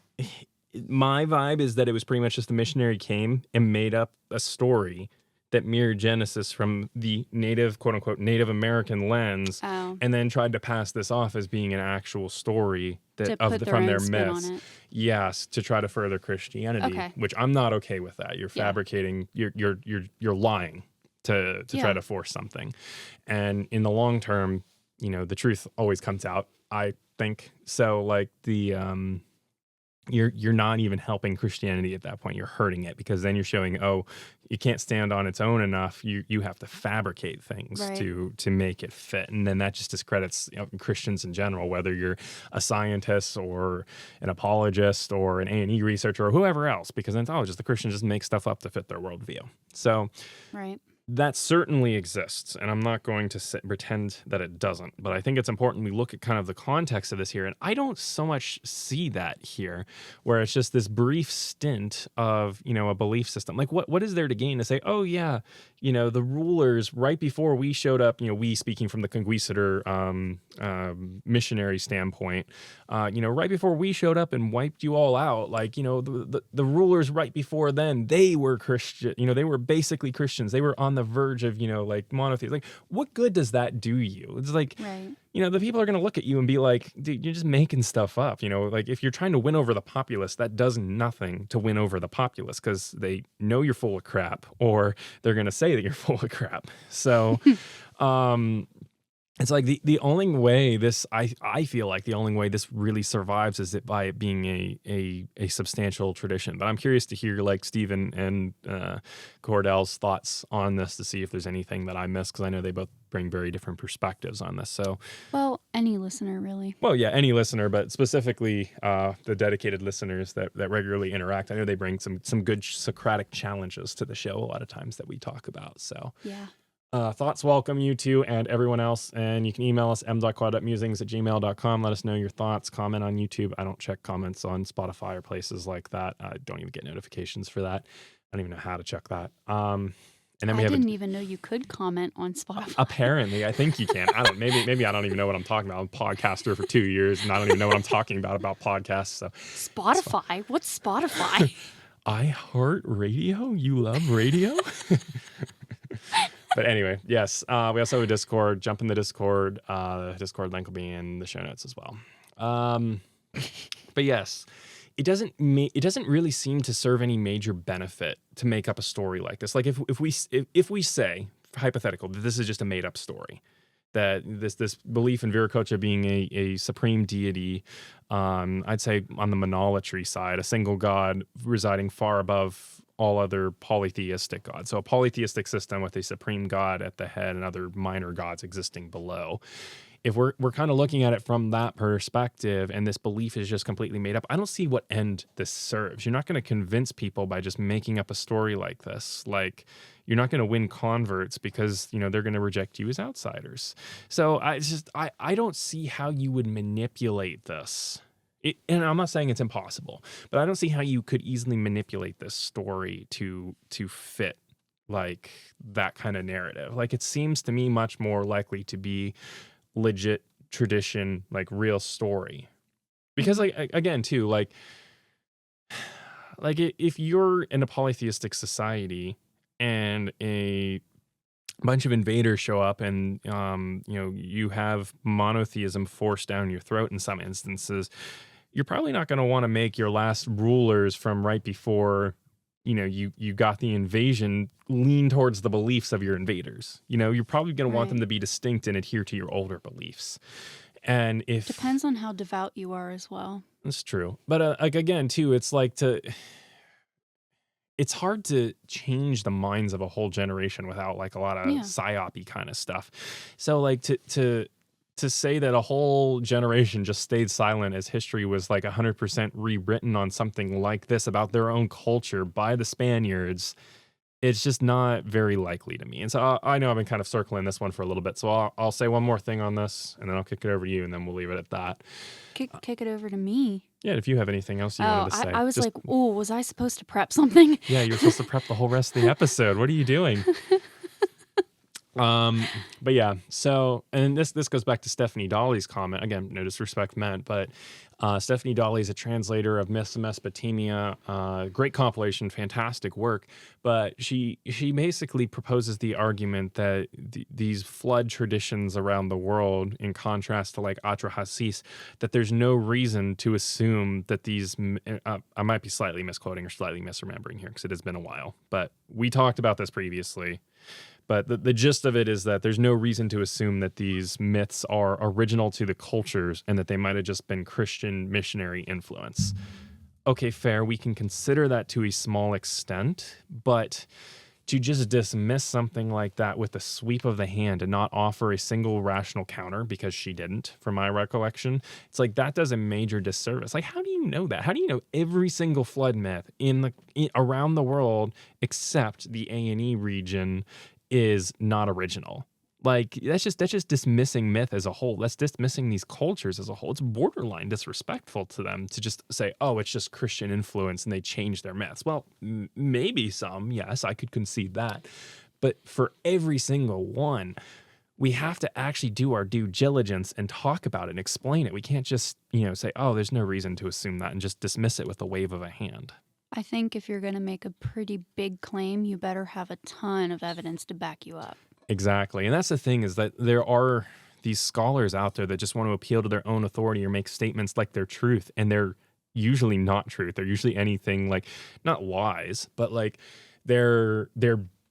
my vibe is that it was pretty much just the missionary came and made up a story that mirrored Genesis from the native, quote unquote, Native American lens, and then tried to pass this off as being an actual story from their myths. Yes, to try to further Christianity, which I'm not okay with that. You're fabricating, you're lying to try to force something. And in the long term, the truth always comes out, I think. So you're not even helping Christianity at that point. You're hurting it, because then you're showing, it can't stand on its own enough. You have to fabricate things to make it fit. And then that just discredits Christians in general, whether you're a scientist or an apologist or an A&E researcher or whoever else, because then the Christians just make stuff up to fit their worldview. So that certainly exists, and I'm not going to pretend that it doesn't, but I think it's important we look at kind of the context of this here, and I don't so much see that here, where it's just this brief stint of, a belief system. What is there to gain to say, the rulers right before we showed up, we speaking from the conquistador missionary standpoint, right before we showed up and wiped you all out, the rulers right before then, they were Christian, they were basically Christians. They were on the verge of, monotheism. What good does that do you? It's the people are going to look at you and be like, dude, you're just making stuff up. If you're trying to win over the populace, that does nothing to win over the populace, because they know you're full of crap, or they're going to say that you're full of crap. So, it's the only way this, I feel like the only way this really survives is by it being a substantial tradition. But I'm curious to hear Stephen and Cordell's thoughts on this, to see if there's anything that I missed, because I know they both bring very different perspectives on this. So, well, any listener really. Well, yeah, any listener, but specifically the dedicated listeners that regularly interact. I know they bring some good Socratic challenges to the show a lot of times that we talk about. So yeah. Thoughts welcome, you two and everyone else. And you can email us m.quad.musings@gmail.com. Let us know your thoughts. Comment on YouTube. I don't check comments on Spotify or places like that. I don't even get notifications for that. I don't even know how to check that. And then I didn't even know you could comment on Spotify. Apparently, I think you can. Maybe I don't even know what I'm talking about. I'm a podcaster for 2 years, and I don't even know what I'm talking about podcasts. So Spotify? What's Spotify? iHeartRadio? You love radio? But anyway, yes, we also have a Discord. Jump in the Discord. The Discord link will be in the show notes as well. But yes, it doesn't really seem to serve any major benefit to make up a story like this. If we say, hypothetical, that this is just a made up story, that this belief in Viracocha being a supreme deity, I'd say on the monolatry side, a single god residing far above all other polytheistic gods. So a polytheistic system with a supreme god at the head and other minor gods existing below. if we're kind of looking at it from that perspective and this belief is just completely made up, I don't see what end this serves. You're not going to convince people by just making up a story like this. Like, you're not going to win converts because, you know, they're going to reject you as outsiders. So I don't see how you would manipulate this. And I'm not saying it's impossible, but I don't see how you could easily manipulate this story to fit like that kind of narrative. Like, it seems to me much more likely to be legit tradition, like real story. Because like, again, too, like if you're in a polytheistic society and a bunch of invaders show up and you know, you have monotheism forced down your throat in some instances, you're probably not going to want to make your last rulers from right before, you know, you got the invasion lean towards the beliefs of your invaders. You know, you're probably going to want them to be distinct and adhere to your older beliefs. And if depends on how devout you are as well. That's true. But like, again, too, it's like it's hard to change the minds of a whole generation without like a lot of psyop-y kind of stuff. So like to say that a whole generation just stayed silent as history was like 100% rewritten on something like this about their own culture by the Spaniards, it's just not very likely to me. And so I know I've been kind of circling this one for a little bit. So I'll say one more thing on this, and then I'll kick it over to you, and then we'll leave it at that. Kick it over to me. Yeah, if you have anything else you wanted to say. I was like, oh, was I supposed to prep something? Yeah, you're supposed to prep the whole rest of the episode. What are you doing? But yeah, so, and this goes back to Stephanie Dolly's comment. Again, no disrespect meant, but Stephanie Dolly is a translator of Myths of Mesopotamia. Great compilation, fantastic work. But she basically proposes the argument that these flood traditions around the world, in contrast to like Atrahasis, that there's no reason to assume that these, I might be slightly misquoting or slightly misremembering here because it has been a while, but we talked about this previously. But the gist of it is that there's no reason to assume that these myths are original to the cultures and that they might have just been Christian missionary influence. Okay, fair. We can consider that to a small extent, but to just dismiss something like that with a sweep of the hand and not offer a single rational counter, because she didn't, from my recollection, it's like that does a major disservice. Like, how do you know that? How do you know every single flood myth around the world except the A&E region is not original? Like, that's just dismissing myth as a whole. That's dismissing these cultures as a whole. It's borderline disrespectful to them to just say, oh, it's just Christian influence and they changed their myths. Well, maybe some, yes, I could concede that. But for every single one, we have to actually do our due diligence and talk about it and explain it. We can't just, say, oh, there's no reason to assume that and just dismiss it with a wave of a hand. I think if you're going to make a pretty big claim, you better have a ton of evidence to back you up. Exactly. And that's the thing, is that there are these scholars out there that just want to appeal to their own authority or make statements like they're truth, and they're usually not truth. They're usually anything like, not lies, but like they're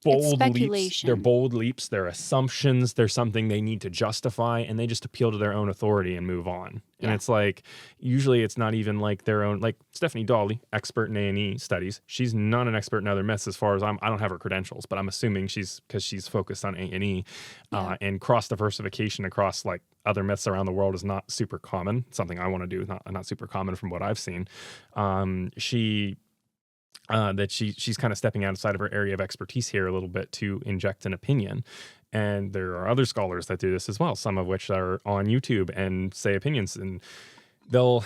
bold leaps. They're bold leaps, they're assumptions, they're something they need to justify, and they just appeal to their own authority and move on. And it's like, usually it's not even like their own, like Stephanie Dolly, expert in A&E studies. She's not an expert in other myths as far as I don't have her credentials, but I'm assuming because she's focused on A&E and cross diversification across like other myths around the world is not super common. Something I want to do, not super common from what I've seen. She's kind of stepping outside of her area of expertise here a little bit to inject an opinion. And there are other scholars that do this as well, some of which are on YouTube and say opinions, and they'll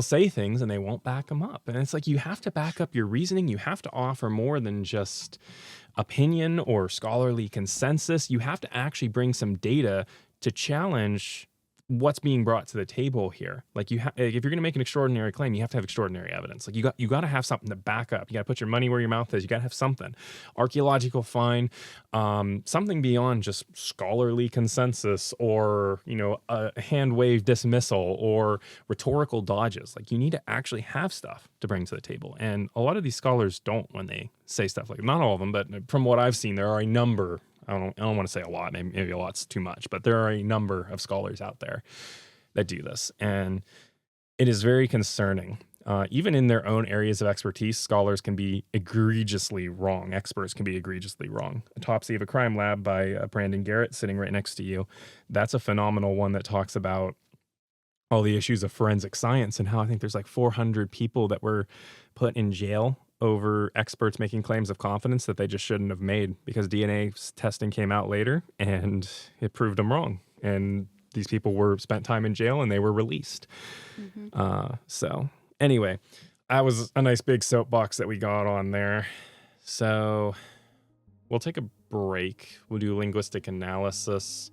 say things and they won't back them up. And it's like, you have to back up your reasoning. You have to offer more than just opinion or scholarly consensus. You have to actually bring some data to challenge what's being brought to the table here. Like, if you're going to make an extraordinary claim, you have to have extraordinary evidence. Like, you got to have something to back up. You got to put your money where your mouth is. You got to have something. Archaeological find, something beyond just scholarly consensus or, a hand wave dismissal or rhetorical dodges. Like, you need to actually have stuff to bring to the table. And a lot of these scholars don't when they say stuff like, not all of them, but from what I've seen, there are a number. I don't want to say a lot, maybe a lot's too much, but there are a number of scholars out there that do this. And it is very concerning. even in their own areas of expertise, scholars can be egregiously wrong. Experts can be egregiously wrong. Autopsy of a Crime Lab by Brandon Garrett, sitting right next to you. That's a phenomenal one that talks about all the issues of forensic science and how I think there's like 400 people that were put in jail over experts making claims of confidence that they just shouldn't have made because DNA testing came out later and it proved them wrong. And these people were spent time in jail and they were released. So anyway, that was a nice big soapbox that we got on there. So we'll take a break. We'll do linguistic analysis,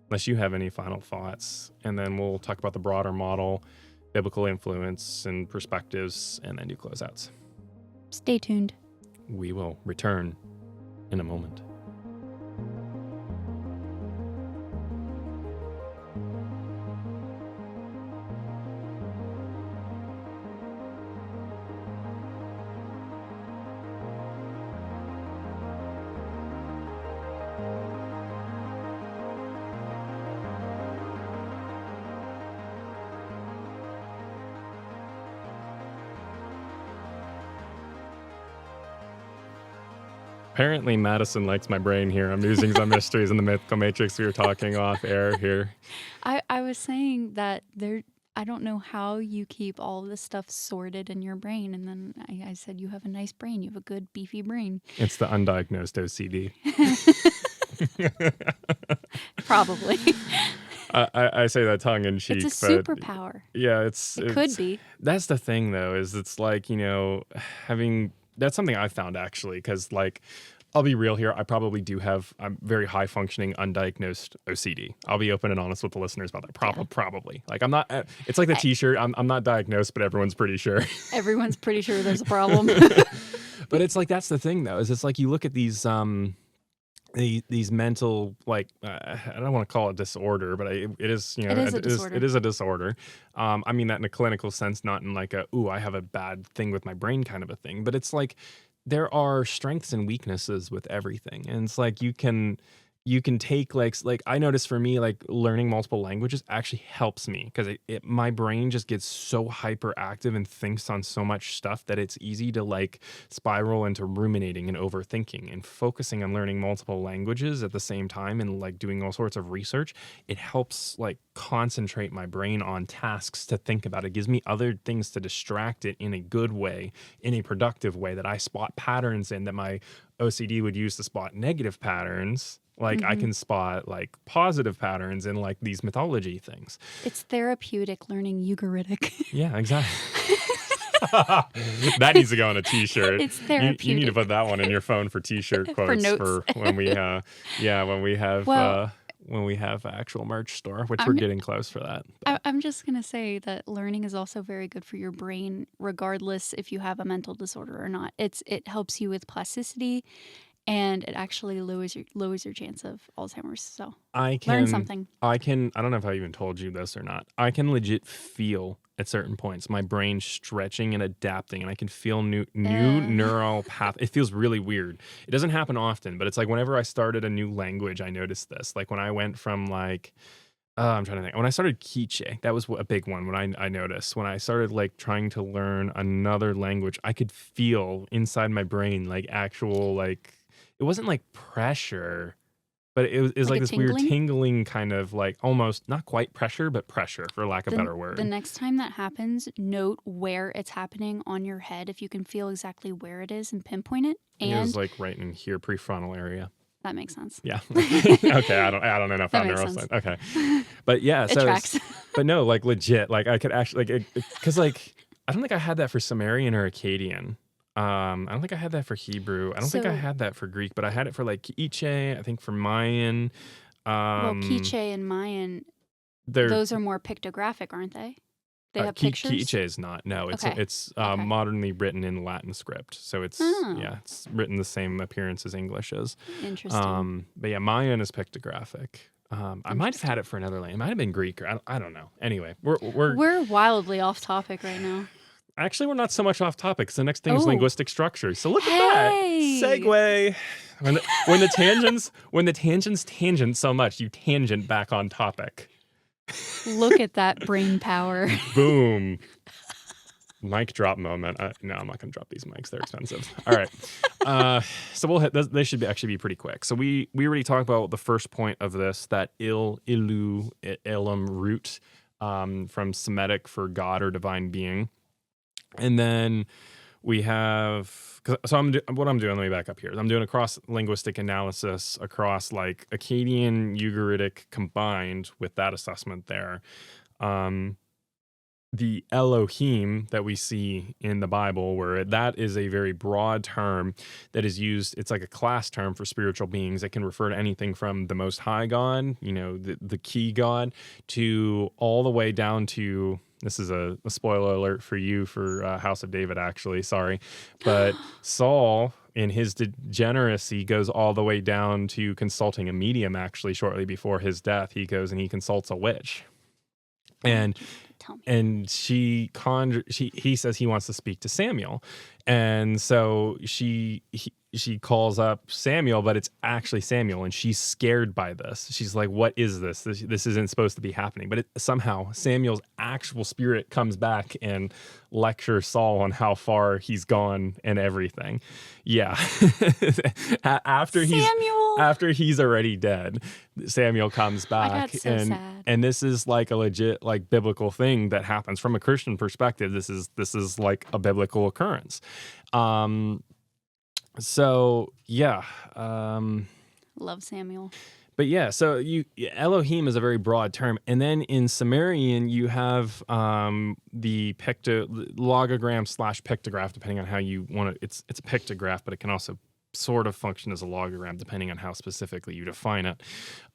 unless you have any final thoughts. And then we'll talk about the broader model, biblical influence and perspectives, and then do closeouts. Stay tuned. We will return in a moment. Apparently, Madison likes my brain here. I'm using some mysteries in the Mythical Matrix. We were talking off air here. I was saying that I don't know how you keep all this stuff sorted in your brain. And then I said, you have a nice brain. You have a good, beefy brain. It's the undiagnosed OCD. Probably. I say that tongue in cheek. It's a superpower. Yeah, it could be. That's the thing, though, is it's like, that's something I found actually, because like, I'll be real here. I probably do have a very high functioning undiagnosed OCD. I'll be open and honest with the listeners about that. Probably. Like I'm not, it's like the t-shirt. I'm not diagnosed, but everyone's pretty sure. Everyone's pretty sure there's a problem. But it's like, that's the thing though, is it's like you look at these mental, like, I don't want to call it disorder, but it is, it is a disorder. I mean that in a clinical sense, not in like I have a bad thing with my brain kind of a thing, but it's like there are strengths and weaknesses with everything. And it's like you can take like I notice for me, like learning multiple languages actually helps me because my brain just gets so hyperactive and thinks on so much stuff that it's easy to like spiral into ruminating and overthinking. And focusing on learning multiple languages at the same time and like doing all sorts of research, it helps like concentrate my brain on tasks to think about. It gives me other things to distract it in a good way, in a productive way that I spot patterns in that my OCD would use to spot negative patterns. Like I can spot like positive patterns in like these mythology things. It's therapeutic learning Ugaritic. Yeah, exactly. That needs to go on a t-shirt. It's therapeutic. You need to put that one in your phone for t-shirt quotes for when we when we have actual merch store, which we're getting close for that. I'm just going to say that learning is also very good for your brain, regardless if you have a mental disorder or not. It helps you with plasticity, and it actually lowers your chance of Alzheimer's. So learn something. I don't know if I even told you this or not. I can legit feel at certain points my brain stretching and adapting, and I can feel new neural path. It feels really weird. It doesn't happen often, but it's like whenever I started a new language, I noticed this. Like when I went from like, I'm trying to think. When I started Quiche, that was a big one when I noticed. When I started like trying to learn another language, I could feel inside my brain like actual like, it wasn't like pressure, but it was like this weird tingling kind of like almost not quite pressure, but pressure for lack of a better word. The next time that happens, note where it's happening on your head if you can feel exactly where it is and pinpoint it. And it was like right in here, prefrontal area. That makes sense. Yeah. Okay. I don't know enough about neuroscience. Okay. But yeah, it tracks. But no, like legit, like I could actually like because like I don't think I had that for Sumerian or Akkadian. I don't think I had that for Hebrew. I don't think I had that for Greek, but I had it for like Quiche, I think for Mayan. Well, Quiche and Mayan, those are more pictographic, aren't they? They have pictures? Quiche is not. No, it's modernly written in Latin script. So it's it's written the same appearance as English is. Interesting. But yeah, Mayan is pictographic. I might have had it for another language. It might have been Greek, or I don't know. Anyway, we're wildly off topic right now. Actually, we're not so much off topic because the next thing is linguistic structure. So look at that segue. When the tangents tangent so much, you tangent back on topic. Look at that brain power. Boom. Mic drop moment. No, I'm not going to drop these mics. They're expensive. All right. So we'll hit. They should actually be pretty quick. So we already talked about the first point of this, that ilu, elam root from Semitic for God or divine being. And then we have, what I'm doing, let me back up here. I'm doing a cross linguistic analysis across like Akkadian, Ugaritic combined with that assessment there. The Elohim that we see in the Bible, where that is a very broad term that is used, it's like a class term for spiritual beings. It can refer to anything from the Most High God, the key God, to all the way down to, this is a spoiler alert for you for House of David, actually, sorry. But Saul, in his degeneracy, goes all the way down to consulting a medium, actually, shortly before his death. He goes and he consults a witch. And he says he wants to speak to Samuel, and so she calls up Samuel, but it's actually Samuel, and she's scared by this. She's like, "What is this? This isn't supposed to be happening." But somehow Samuel's actual spirit comes back and lectures Saul on how far he's gone and everything. Yeah, after he's already dead, Samuel comes back. I got so sad. And this is like a legit like biblical thing that happens from a Christian perspective. This is like a biblical occurrence. So yeah. Love Samuel. But yeah, so Elohim is a very broad term, and then in Sumerian you have the logogram / pictograph, depending on how you want it. It's a pictograph, but it can also sort of function as a logogram depending on how specifically you define it.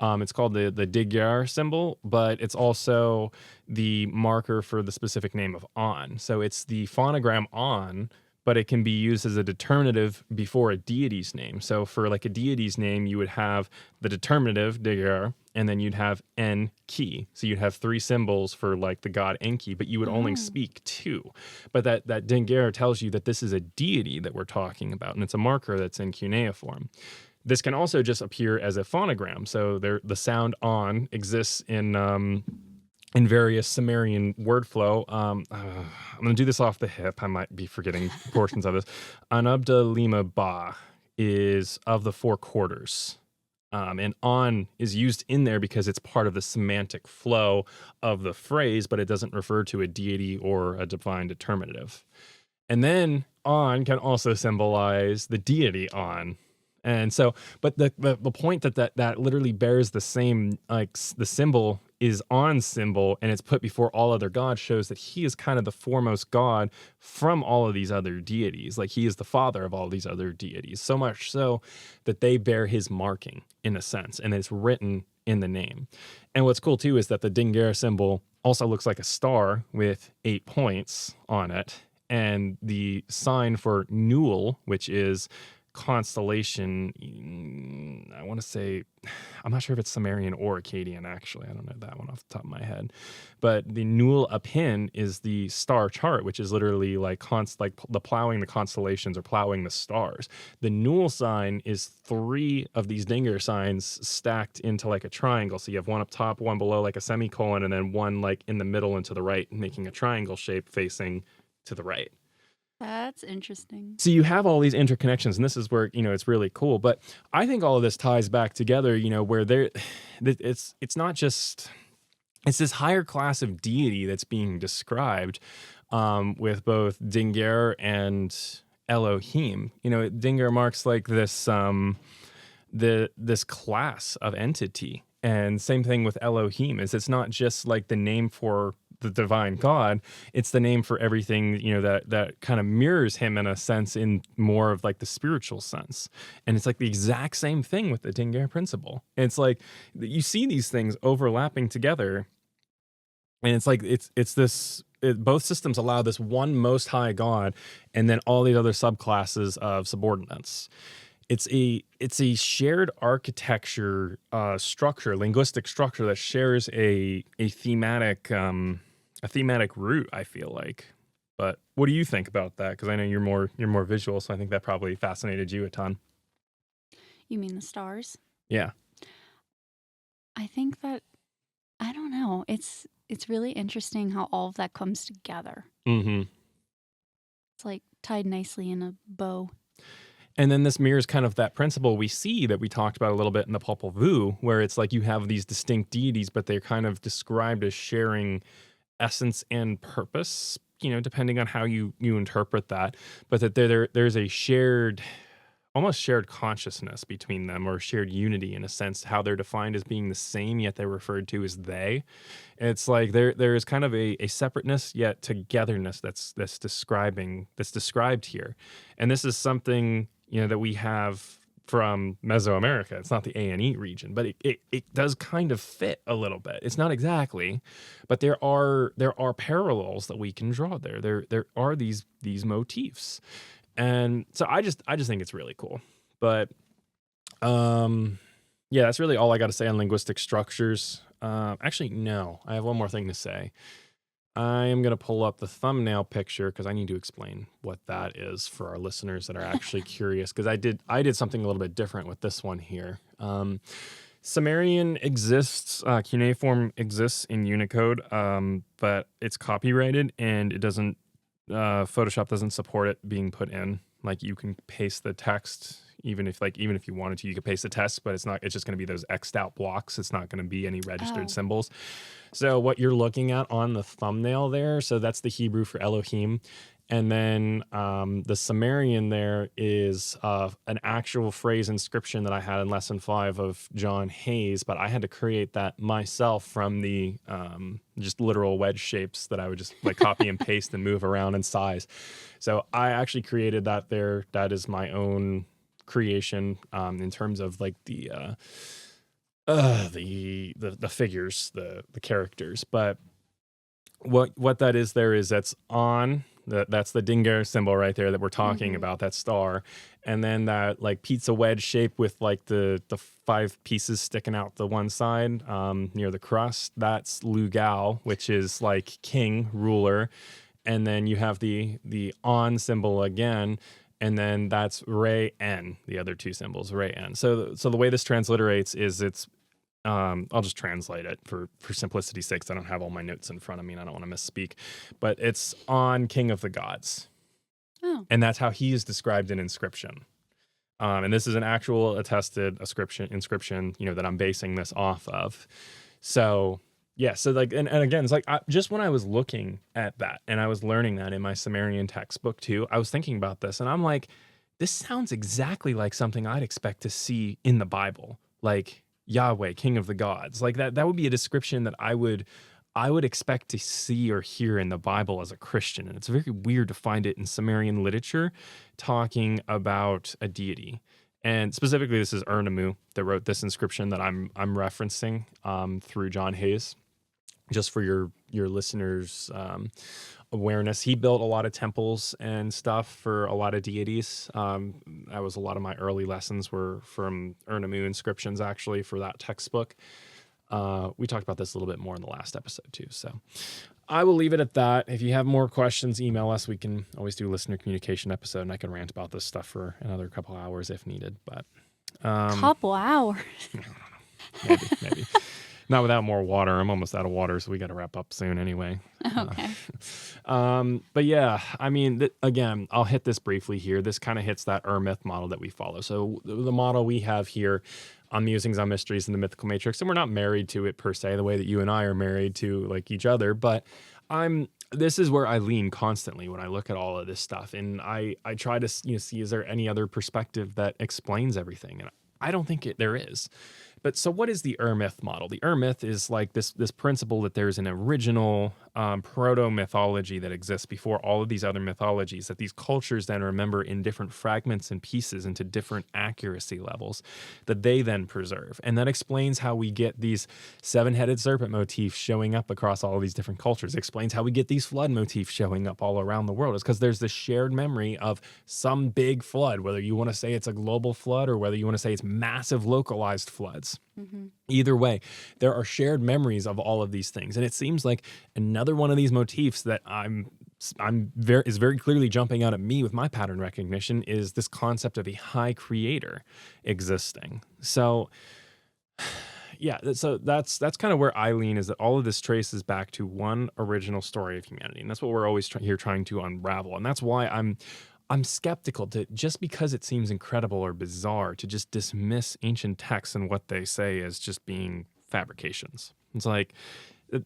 It's called the Digyar symbol, but it's also the marker for the specific name of On. So it's the phonogram On, but it can be used as a determinative before a deity's name. So for like a deity's name, you would have the determinative, Digyar, and then you'd have Enki. So you'd have 3 symbols for like the god Enki, but you would only speak 2. But that Digyar tells you that this is a deity that we're talking about, and it's a marker that's in cuneiform. This can also just appear as a phonogram. So the sound On exists in various Sumerian word flow. I'm going to do this off the hip. I might be forgetting portions of this. Anabda Lima Ba is of the 4 quarters. And On is used in there because it's part of the semantic flow of the phrase, but it doesn't refer to a deity or a divine determinative. And then On can also symbolize the deity On. And so, but the point that literally bears the same, like the symbol is On symbol, and it's put before all other gods, shows that he is kind of the foremost god from all of these other deities. Like he is the father of all these other deities, so much so that they bear his marking in a sense, and it's written in the name. And what's cool too is that the Digyar symbol also looks like a star with 8 points on it, and the sign for Newell, which is constellation, I want to say, I'm not sure if it's Sumerian or Akkadian, actually. I don't know that one off the top of my head. But the Newell Apin is the star chart, which is literally like the plowing the constellations or plowing the stars. The Newell sign is 3 of these Digyar signs stacked into like a triangle. So you have one up top, one below like a semicolon, and then one like in the middle and to the right, making a triangle shape facing to the right. That's interesting. So you have all these interconnections, and this is where, it's really cool. But I think all of this ties back together, where it's not just, it's this higher class of deity that's being described with both Digyar and Elohim. Digyar marks like this, this class of entity. And same thing with Elohim, is it's not just like the name for the divine God, it's the name for everything, that kind of mirrors him in a sense, in more of like the spiritual sense. And it's like the exact same thing with the Digyar principle. It's like you see these things overlapping together, and it's like both systems allow this one most high God and then all these other subclasses of subordinates. It's a shared architecture structure, linguistic structure that shares a thematic root, I feel like. But what do you think about that? Because I know you're more visual, so I think that probably fascinated you a ton. You mean the stars? Yeah. I think that, I don't know. It's really interesting how all of that comes together. Mm-hmm. It's like tied nicely in a bow. And then this mirrors kind of that principle we see that we talked about a little bit in the Popol Vuh, where it's like you have these distinct deities, but they're kind of described as sharing essence and purpose, depending on how you interpret that. But that there's a almost shared consciousness between them, or shared unity in a sense, how they're defined as being the same, yet they're referred to as they. It's like there is kind of a separateness yet togetherness that's described here. And this is something, that we have from Mesoamerica. It's not the A&E region, but it does kind of fit a little bit. It's not exactly, but there are parallels that we can draw there. There are these motifs. And so I just think it's really cool. But yeah, that's really all I got to say on linguistic structures. Actually, no, I have one more thing to say. I am going to pull up the thumbnail picture because I need to explain what that is for our listeners that are actually curious, because I did something a little bit different with this one here. Sumerian exists, cuneiform exists in Unicode, but it's copyrighted and it doesn't, Photoshop doesn't support it being put in. Like, you can paste the text, even if you wanted to, you could paste the text, but it's just going to be those X'd out blocks. It's not going to be any registered symbols. So what you're looking at on the thumbnail there, so that's the Hebrew for Elohim. And then the Sumerian there is an actual phrase inscription that I had in lesson 5 of John Hayes, but I had to create that myself from the just literal wedge shapes that I would just like copy and paste and move around in size. So I actually created that there. That is my own creation in terms of like the figures, the characters. But what that is there is that's the Dinger symbol right there that we're talking about, that star. And then that like pizza wedge shape with like the 5 pieces sticking out the one side near the crust, that's Lugal, which is like king, ruler. And then you have the on symbol again, and then that's Re-en, the other 2 symbols, Re-en. So the way this transliterates is it's I'll just translate it for simplicity's sake. I don't have all my notes in front of me and I don't want to misspeak, but it's on king of the gods. Oh. And that's how he is described in inscription. And this is an actual attested inscription, that I'm basing this off of. So yeah, so like, and again, it's like just when I was looking at that and I was learning that in my Sumerian textbook too, I was thinking about this and I'm like, this sounds exactly like something I'd expect to see in the Bible. Like, Yahweh, king of the gods. Like that would be a description that I would expect to see or hear in the Bible as a Christian. And it's very weird to find it in Sumerian literature talking about a deity. And specifically, this is Ernamu that wrote this inscription that I'm referencing through John Hayes. Just for your listeners' awareness, he built a lot of temples and stuff for a lot of deities. That was a lot of my early lessons were from Ernamu inscriptions, actually, for that textbook. We talked about this a little bit more in the last episode too. So I will leave it at that. If you have more questions, email us. We can always do a listener communication episode, and I can rant about this stuff for another couple hours if needed. But couple hours. Maybe. Not without more water. I'm almost out of water, so we got to wrap up soon anyway. Okay. But yeah, I mean, again, I'll hit this briefly here. This kind of hits that myth model that we follow. So the model we have here on Musings on Mysteries in the Mythical Matrix, and we're not married to it per se, the way that you and I are married to like each other, but this is where I lean constantly when I look at all of this stuff. And I try to see, is there any other perspective that explains everything? And I don't think there is. But so what is the myth model? The myth is like this principle that there's an original proto-mythology that exists before all of these other mythologies, that these cultures then remember in different fragments and pieces into different accuracy levels that they then preserve. And that explains how we get these 7-headed serpent motifs showing up across all of these different cultures. It explains how we get these flood motifs showing up all around the world. It's because there's this shared memory of some big flood, whether you want to say it's a global flood or whether you want to say it's massive localized floods. Mm-hmm. Either way, there are shared memories of all of these things. And it seems like another one of these motifs that is very clearly jumping out at me with my pattern recognition is this concept of a high creator existing. So, yeah, so that's kind of where I lean, is that all of this traces back to one original story of humanity, and that's what we're always here trying to unravel. And that's why I'm skeptical to, just because it seems incredible or bizarre, to just dismiss ancient texts and what they say as just being fabrications. It's like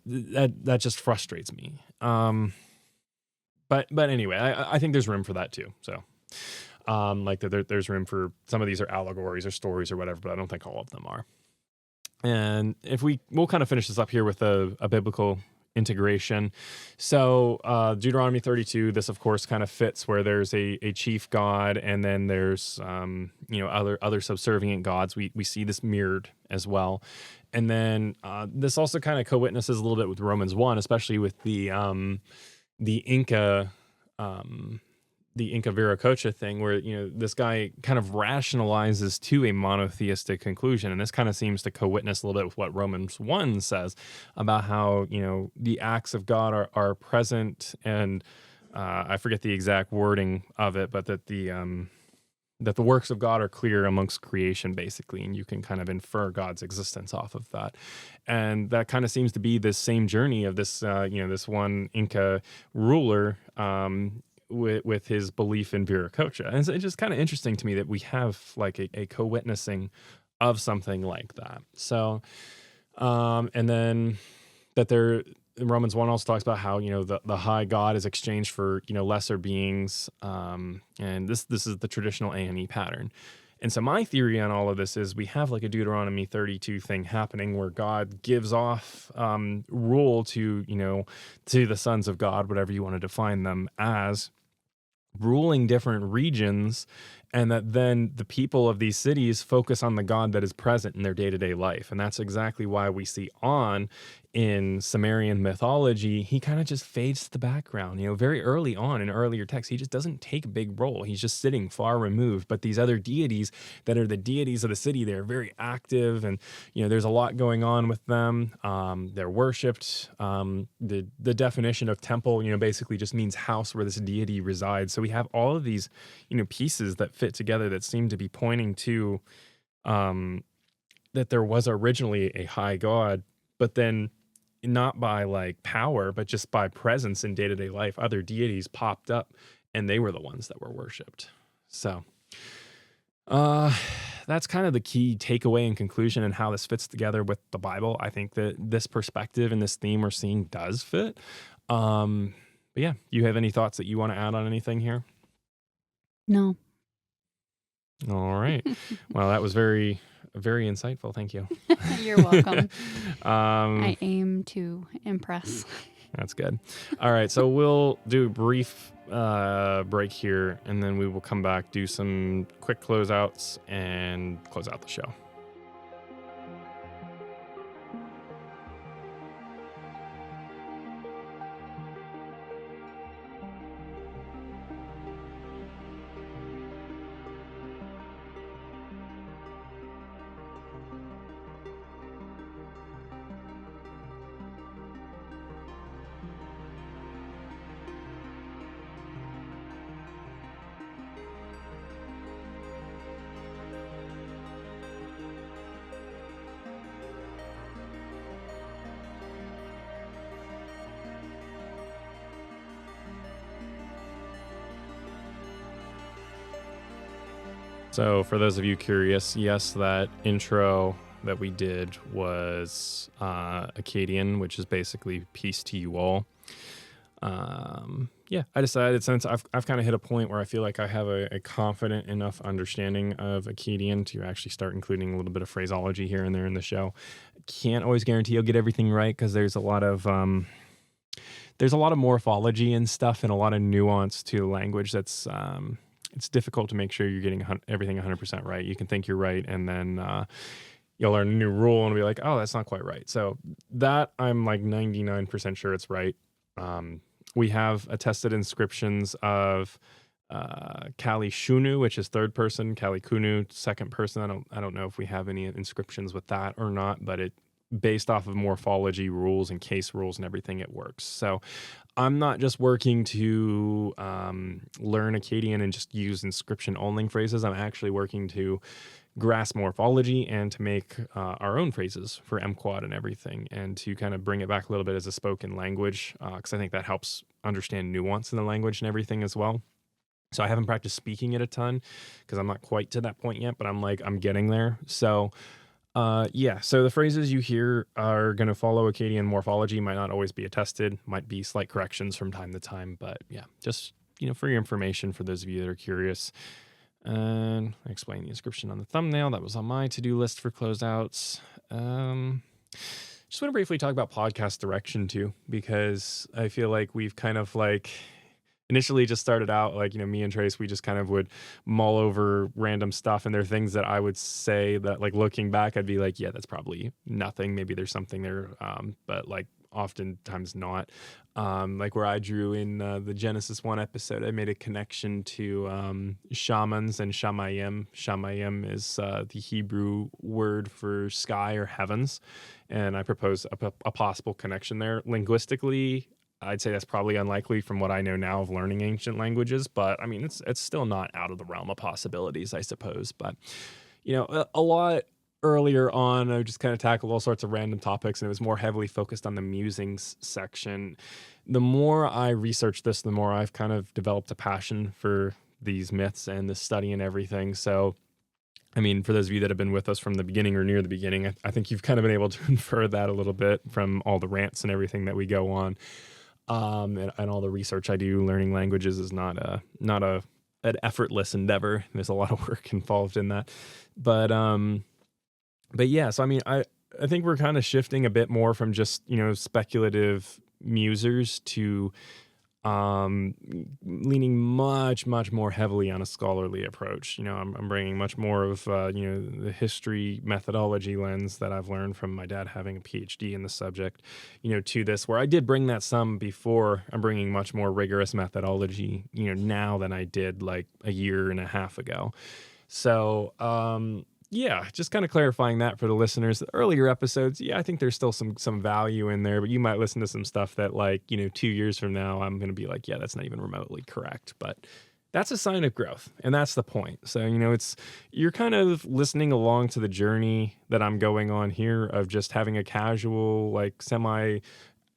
that just frustrates me. But anyway, I think there's room for that too. So like there's room for some of these are allegories or stories or whatever, but I don't think all of them are. And if we'll kind of finish this up here with a biblical integration. So Deuteronomy 32, this of course kind of fits where there's a chief god, and then there's other subservient gods. We see this mirrored as well. And then this also kind of co-witnesses a little bit with Romans 1, especially with the Inca Viracocha thing, where this guy kind of rationalizes to a monotheistic conclusion, and this kind of seems to co-witness a little bit with what Romans 1 says about how the acts of God are present, and I forget the exact wording of it, but that the works of God are clear amongst creation, basically, and you can kind of infer God's existence off of that. And that kind of seems to be this same journey of this this one Inca ruler with his belief in Viracocha. And it's just kind of interesting to me that we have like a co-witnessing of something like that. So, and then that Romans 1 also talks about how, the high God is exchanged for, lesser beings. And this is the traditional A&E pattern. And so my theory on all of this is we have like a Deuteronomy 32 thing happening where God gives off rule to the sons of God, whatever you want to define them as, ruling different regions, and that then the people of these cities focus on the God that is present in their day-to-day life. And that's exactly why we see On in Sumerian mythology, he kind of just fades to the background. Very early on in earlier texts, he just doesn't take a big role. He's just sitting far removed. But these other deities that are the deities of the city, they're very active, and there's a lot going on with them. They're worshipped. The definition of temple, basically just means house where this deity resides. So we have all of these, pieces that fit together that seem to be pointing to that there was originally a high God, but then not by like power, but just by presence in day-to-day life, other deities popped up, and they were the ones that were worshipped. So that's kind of the key takeaway and conclusion, and how this fits together with the Bible. I think that this perspective and this theme we're seeing does fit. But yeah, you have any thoughts that you want to add on anything here? No. All right. Well, that was very, very insightful. Thank you. You're welcome. I aim to impress. That's good. All right. So we'll do a brief break here, and then we will come back, do some quick closeouts, and close out the show. So for those of you curious, yes, that intro that we did was Akkadian, which is basically peace to you all. Yeah, I decided, since I've kind of hit a point where I feel like I have a confident enough understanding of Akkadian to actually start including a little bit of phraseology here and there in the show. Can't always guarantee you'll get everything right, because there's a lot of morphology and stuff, and a lot of nuance to language that's it's difficult to make sure you're getting everything 100% right. You can think you're right, and then you'll learn a new rule and be like, oh, that's not quite right. So that I'm like 99% sure it's right. We have attested inscriptions of Kali Shunu, which is third person, Kali Kunu, second person. I don't know if we have any inscriptions with that or not, but it, based off of morphology rules and case rules and everything, it works. So I'm not just working to learn Akkadian and just use inscription only phrases. I'm actually working to grasp morphology and to make our own phrases for M-Quad and everything, and to kind of bring it back a little bit as a spoken language, because I think that helps understand nuance in the language and everything as well. So I haven't practiced speaking it a ton because I'm not quite to that point yet, but I'm getting there. So yeah, so the phrases you hear are going to follow Akkadian morphology, might not always be attested, might be slight corrections from time to time, but yeah, just, for your information, for those of you that are curious. And I explained the inscription on the thumbnail. That was on my to-do list for closeouts. Just want to briefly talk about podcast direction too, because I feel like we've kind of initially just started out me and Trace, we just kind of would mull over random stuff, and there are things that I would say that looking back I'd be like, yeah, that's probably nothing, maybe there's something there, but oftentimes not. Where I drew in the Genesis 1 episode, I made a connection to shamans and shamayim. Shamayim is the Hebrew word for sky or heavens, and I propose a possible connection there. Linguistically, I'd say that's probably unlikely from what I know now of learning ancient languages, but I mean, it's still not out of the realm of possibilities, I suppose. But, a lot earlier on, I just kind of tackled all sorts of random topics, and it was more heavily focused on the musings section. The more I researched this, the more I've kind of developed a passion for these myths and the study and everything. So, I mean, for those of you that have been with us from the beginning or near the beginning, I think you've kind of been able to infer that a little bit from all the rants and everything that we go on. And all the research I do. Learning languages is not an effortless endeavor. There's a lot of work involved in that. But yeah, so I mean, I think we're kind of shifting a bit more from just, speculative musers to leaning much more heavily on a scholarly approach. I'm bringing much more of the history methodology lens that I've learned from my dad having a PhD in the subject, to this, where I did bring that some before. I'm bringing much more rigorous methodology now than I did a year and a half ago. So yeah, just kind of clarifying that for the listeners. The earlier episodes, yeah, I think there's still some value in there, but you might listen to some stuff that 2 years from now, I'm going to be like, yeah, that's not even remotely correct. But that's a sign of growth, and that's the point. So, you're kind of listening along to the journey that I'm going on here of just having a casual, semi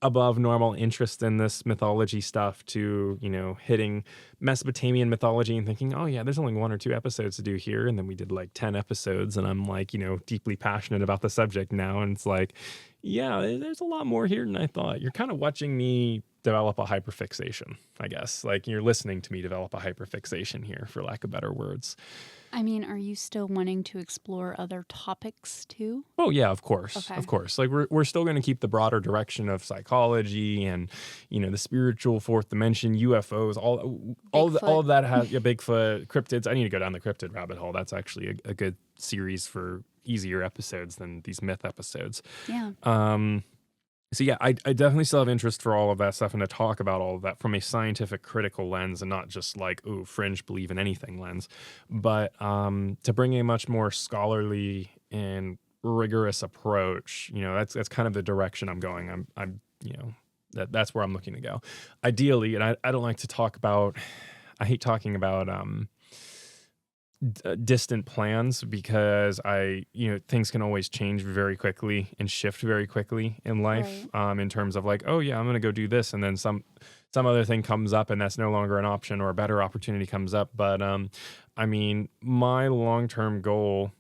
above normal interest in this mythology stuff to, hitting Mesopotamian mythology and thinking, oh yeah, there's only 1 or 2 episodes to do here. And then we did 10 episodes, and I'm deeply passionate about the subject now. And it's yeah, there's a lot more here than I thought. You're kind of watching me develop a hyperfixation, I guess. You're listening to me develop a hyperfixation here, for lack of better words. I mean, are you still wanting to explore other topics too? Oh yeah, of course. Okay. Of course. We're still going to keep the broader direction of psychology and, the spiritual fourth dimension, UFOs, all of that has Bigfoot, cryptids. I need to go down the cryptid rabbit hole. That's actually a good series for easier episodes than these myth episodes. Yeah. So yeah, I definitely still have interest for all of that stuff and to talk about all of that from a scientific critical lens, and not just ooh, fringe believe in anything lens, but to bring a much more scholarly and rigorous approach. That's kind of the direction I'm going. I'm that's where I'm looking to go. Ideally, and I don't like to talk about, I hate talking about distant plans, because things can always change very quickly and shift very quickly in life. Right. In terms of oh yeah, I'm gonna go do this, and then some other thing comes up and that's no longer an option, or a better opportunity comes up. But I mean, my long-term goal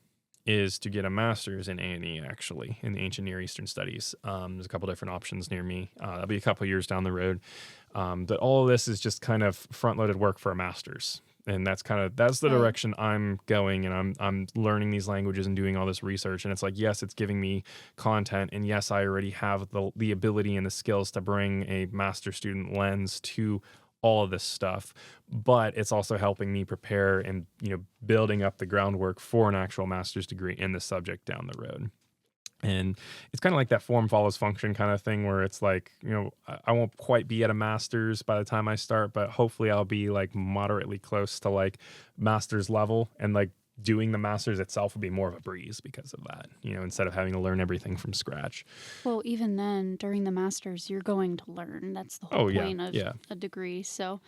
is to get a master's in A&E, actually, in the Ancient Near Eastern Studies. There's a couple different options near me. That'll be a couple years down the road. But all of this is just kind of front-loaded work for a master's. And that's the direction I'm going, and I'm learning these languages and doing all this research. And it's yes, it's giving me content, and yes, I already have the ability and the skills to bring a master student lens to all of this stuff, but it's also helping me prepare and building up the groundwork for an actual master's degree in the subject down the road. And it's kind of like that form follows function kind of thing, where it's I won't quite be at a master's by the time I start, but hopefully I'll be moderately close to master's level, and doing the master's itself will be more of a breeze because of that, instead of having to learn everything from scratch. Well, even then, during the master's, you're going to learn. That's the whole point of a degree. So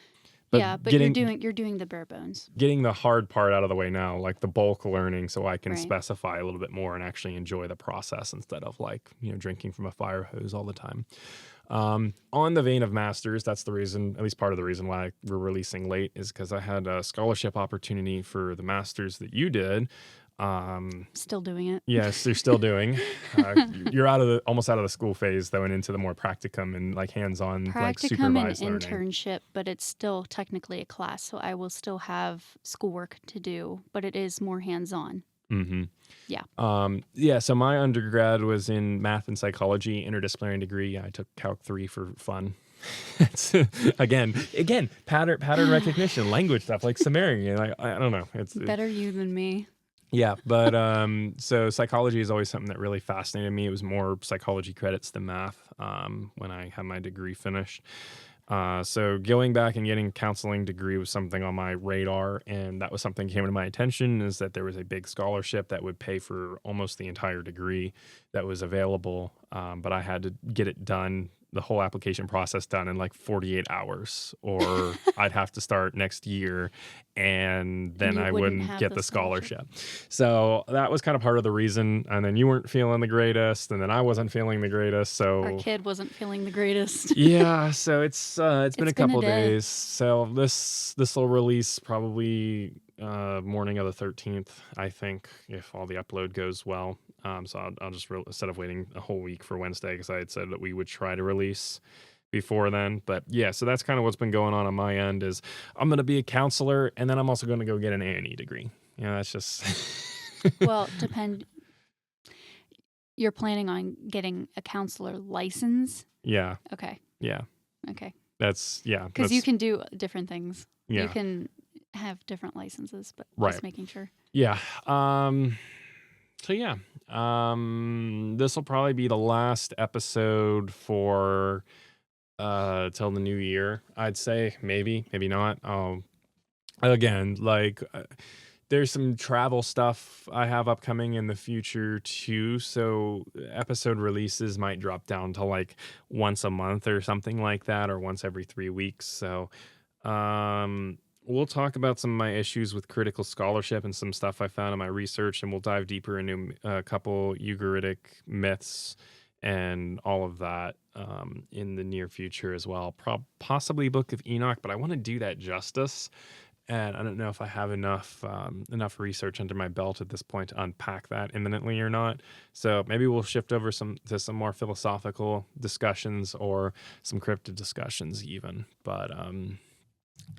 But you're doing the bare bones. Getting the hard part out of the way now, like the bulk learning, so I can Right. specify a little bit more and actually enjoy the process instead of like, drinking from a fire hose all the time. On the vein of masters, that's the reason, at least part of the reason why we're releasing late, is because I had a scholarship opportunity for the masters that you did. Still doing it. Yes, you're still doing. You're almost out of the school phase though, and into the more practicum and like hands-on, like Practicum supervised and learning. internship, but it's still technically a class, so I will still have schoolwork to do, but it is more hands-on. Mm-hmm. Yeah. So my undergrad was in math and psychology, interdisciplinary degree. I took Calc 3 for fun. It's again pattern recognition, language stuff like Sumerian. I don't know. It's Better you than me. Yeah, but so psychology is always something that really fascinated me. It was more psychology credits than math when I had my degree finished. So going back and getting a counseling degree was something on my radar, and that was something that came to my attention, is that there was a big scholarship that would pay for almost the entire degree that was available, but I had to get it done, the whole application process done in like 48 hours, or I'd have to start next year, and then I wouldn't get the scholarship. So that was kind of part of the reason. And then you weren't feeling the greatest, and then I wasn't feeling the greatest. So our kid wasn't feeling the greatest. Yeah, so it's been a couple days. So this will release probably morning of the 13th, I think, if all the upload goes well. So I'll just instead of waiting a whole week for Wednesday, because I had said that we would try to release before then. But yeah, so that's kind of what's been going on my end. Is I'm going to be a counselor, and then I'm also going to go get an A&E degree. That's just Well, depend. You're planning on getting a counselor license? Yeah. Okay. Yeah. Okay. Because you can do different things. Yeah. You can have different licenses, but Right. just making sure. Yeah. So yeah, this will probably be the last episode for till the new year. I'd say maybe not. Again, like there's some travel stuff I have upcoming in the future too. So episode releases might drop down to like once a month or something like that, or once every 3 weeks. So, we'll talk about some of my issues with critical scholarship and some stuff I found in my research, and we'll dive deeper into a couple Ugaritic myths and all of that in the near future as well. Possibly Book of Enoch, but I want to do that justice, and I don't know if I have enough research under my belt at this point to unpack that imminently or not. So maybe we'll shift over to some more philosophical discussions or some cryptid discussions even. But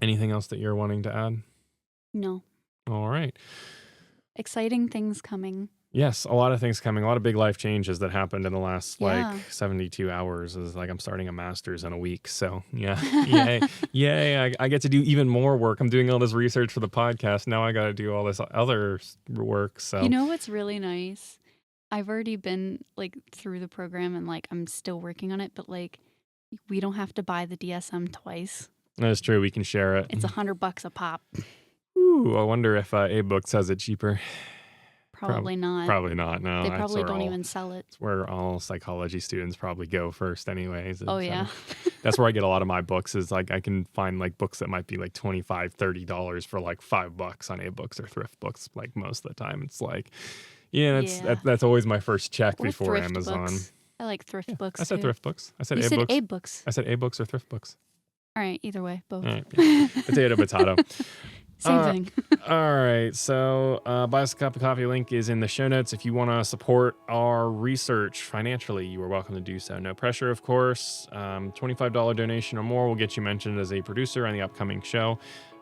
anything else that you're wanting to add? No. All right. Exciting things coming. Yes, a lot of things coming. A lot of big life changes that happened in the last 72 hours. Is like I'm starting a master's in a week. So yeah, yay! I get to do even more work. I'm doing all this research for the podcast. Now I got to do all this other work. So you know what's really nice? I've already been like through the program, and like I'm still working on it. But like we don't have to buy the DSM twice. That's true. We can share it. It's $100 a pop. Ooh, I wonder if A-Books has it cheaper. Probably not. Probably not. No, they probably don't even sell it. It's where all psychology students probably go first, anyways. Oh yeah. That's where I get a lot of my books. Is like I can find like books that might be like $25-$30 for like $5 on A-Books or thrift books. Like most of the time, it's like, that's always my first check or before Amazon. Books. I like thrift books. I said too. thrift books. I said you A-Books. Said A-Books. I said A-Books or thrift books. All right, either way, both. All right, yeah. Potato. Same thing. All right, so buy us a cup of coffee link is in the show notes. If you want to support our research financially, you are welcome to do so. No pressure, of course. $25 donation or more will get you mentioned as a producer on the upcoming show.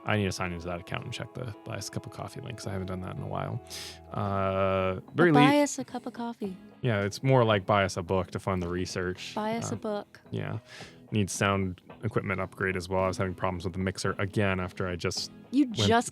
I need to sign into that account and check the buy us a cup of coffee links. I haven't done that in a while. Buy us a cup of coffee. Yeah, it's more like buy us a book to fund the research. Buy us a book. Yeah. Needs sound equipment upgrade as well. I was having problems with the mixer again after I just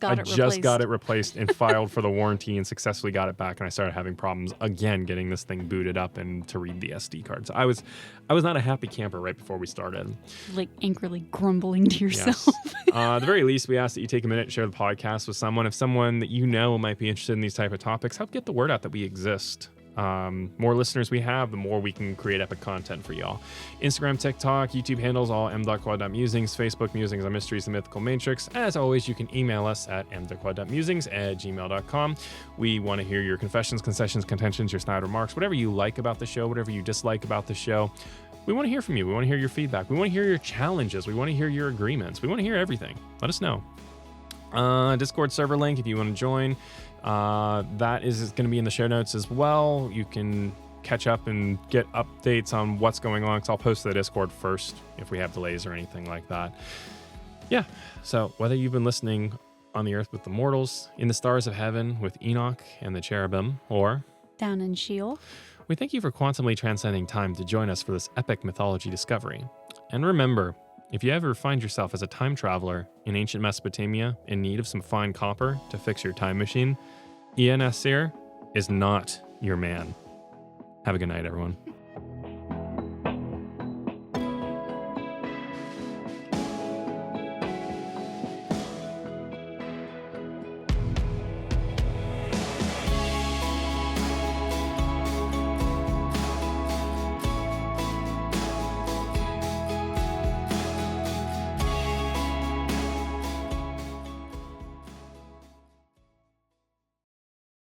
got it replaced and filed for the warranty and successfully got it back, and I started having problems again getting this thing booted up and to read the SD cards. I was not a happy camper right before we started. Like angrily grumbling to yourself. Yes. At the very least, we ask that you take a minute and share the podcast with someone. If someone that you know might be interested in these type of topics, help get the word out that we exist. More listeners we have, the more we can create epic content for y'all. Instagram, TikTok, YouTube handles, all m.quad.musings, Facebook, Musings on Mysteries, the Mythical Matrix. As always, you can email us at m.quad.musings@gmail.com. We want to hear your confessions, concessions, contentions, your snide remarks, whatever you like about the show, whatever you dislike about the show. We want to hear from you. We want to hear your feedback. We want to hear your challenges. We want to hear your agreements. We want to hear everything. Let us know. Discord server link if you want to join. That is going to be in the show notes as well. You can catch up and get updates on what's going on, because I'll post to the Discord first if we have delays or anything like that. Yeah, so whether you've been listening on the earth with the mortals, in the stars of heaven with Enoch and the cherubim, or down in Sheol, we thank you for quantumly transcending time to join us for this epic mythology discovery. And remember, if you ever find yourself as a time traveler in ancient Mesopotamia in need of some fine copper to fix your time machine, Eanna is not your man. Have a good night, everyone.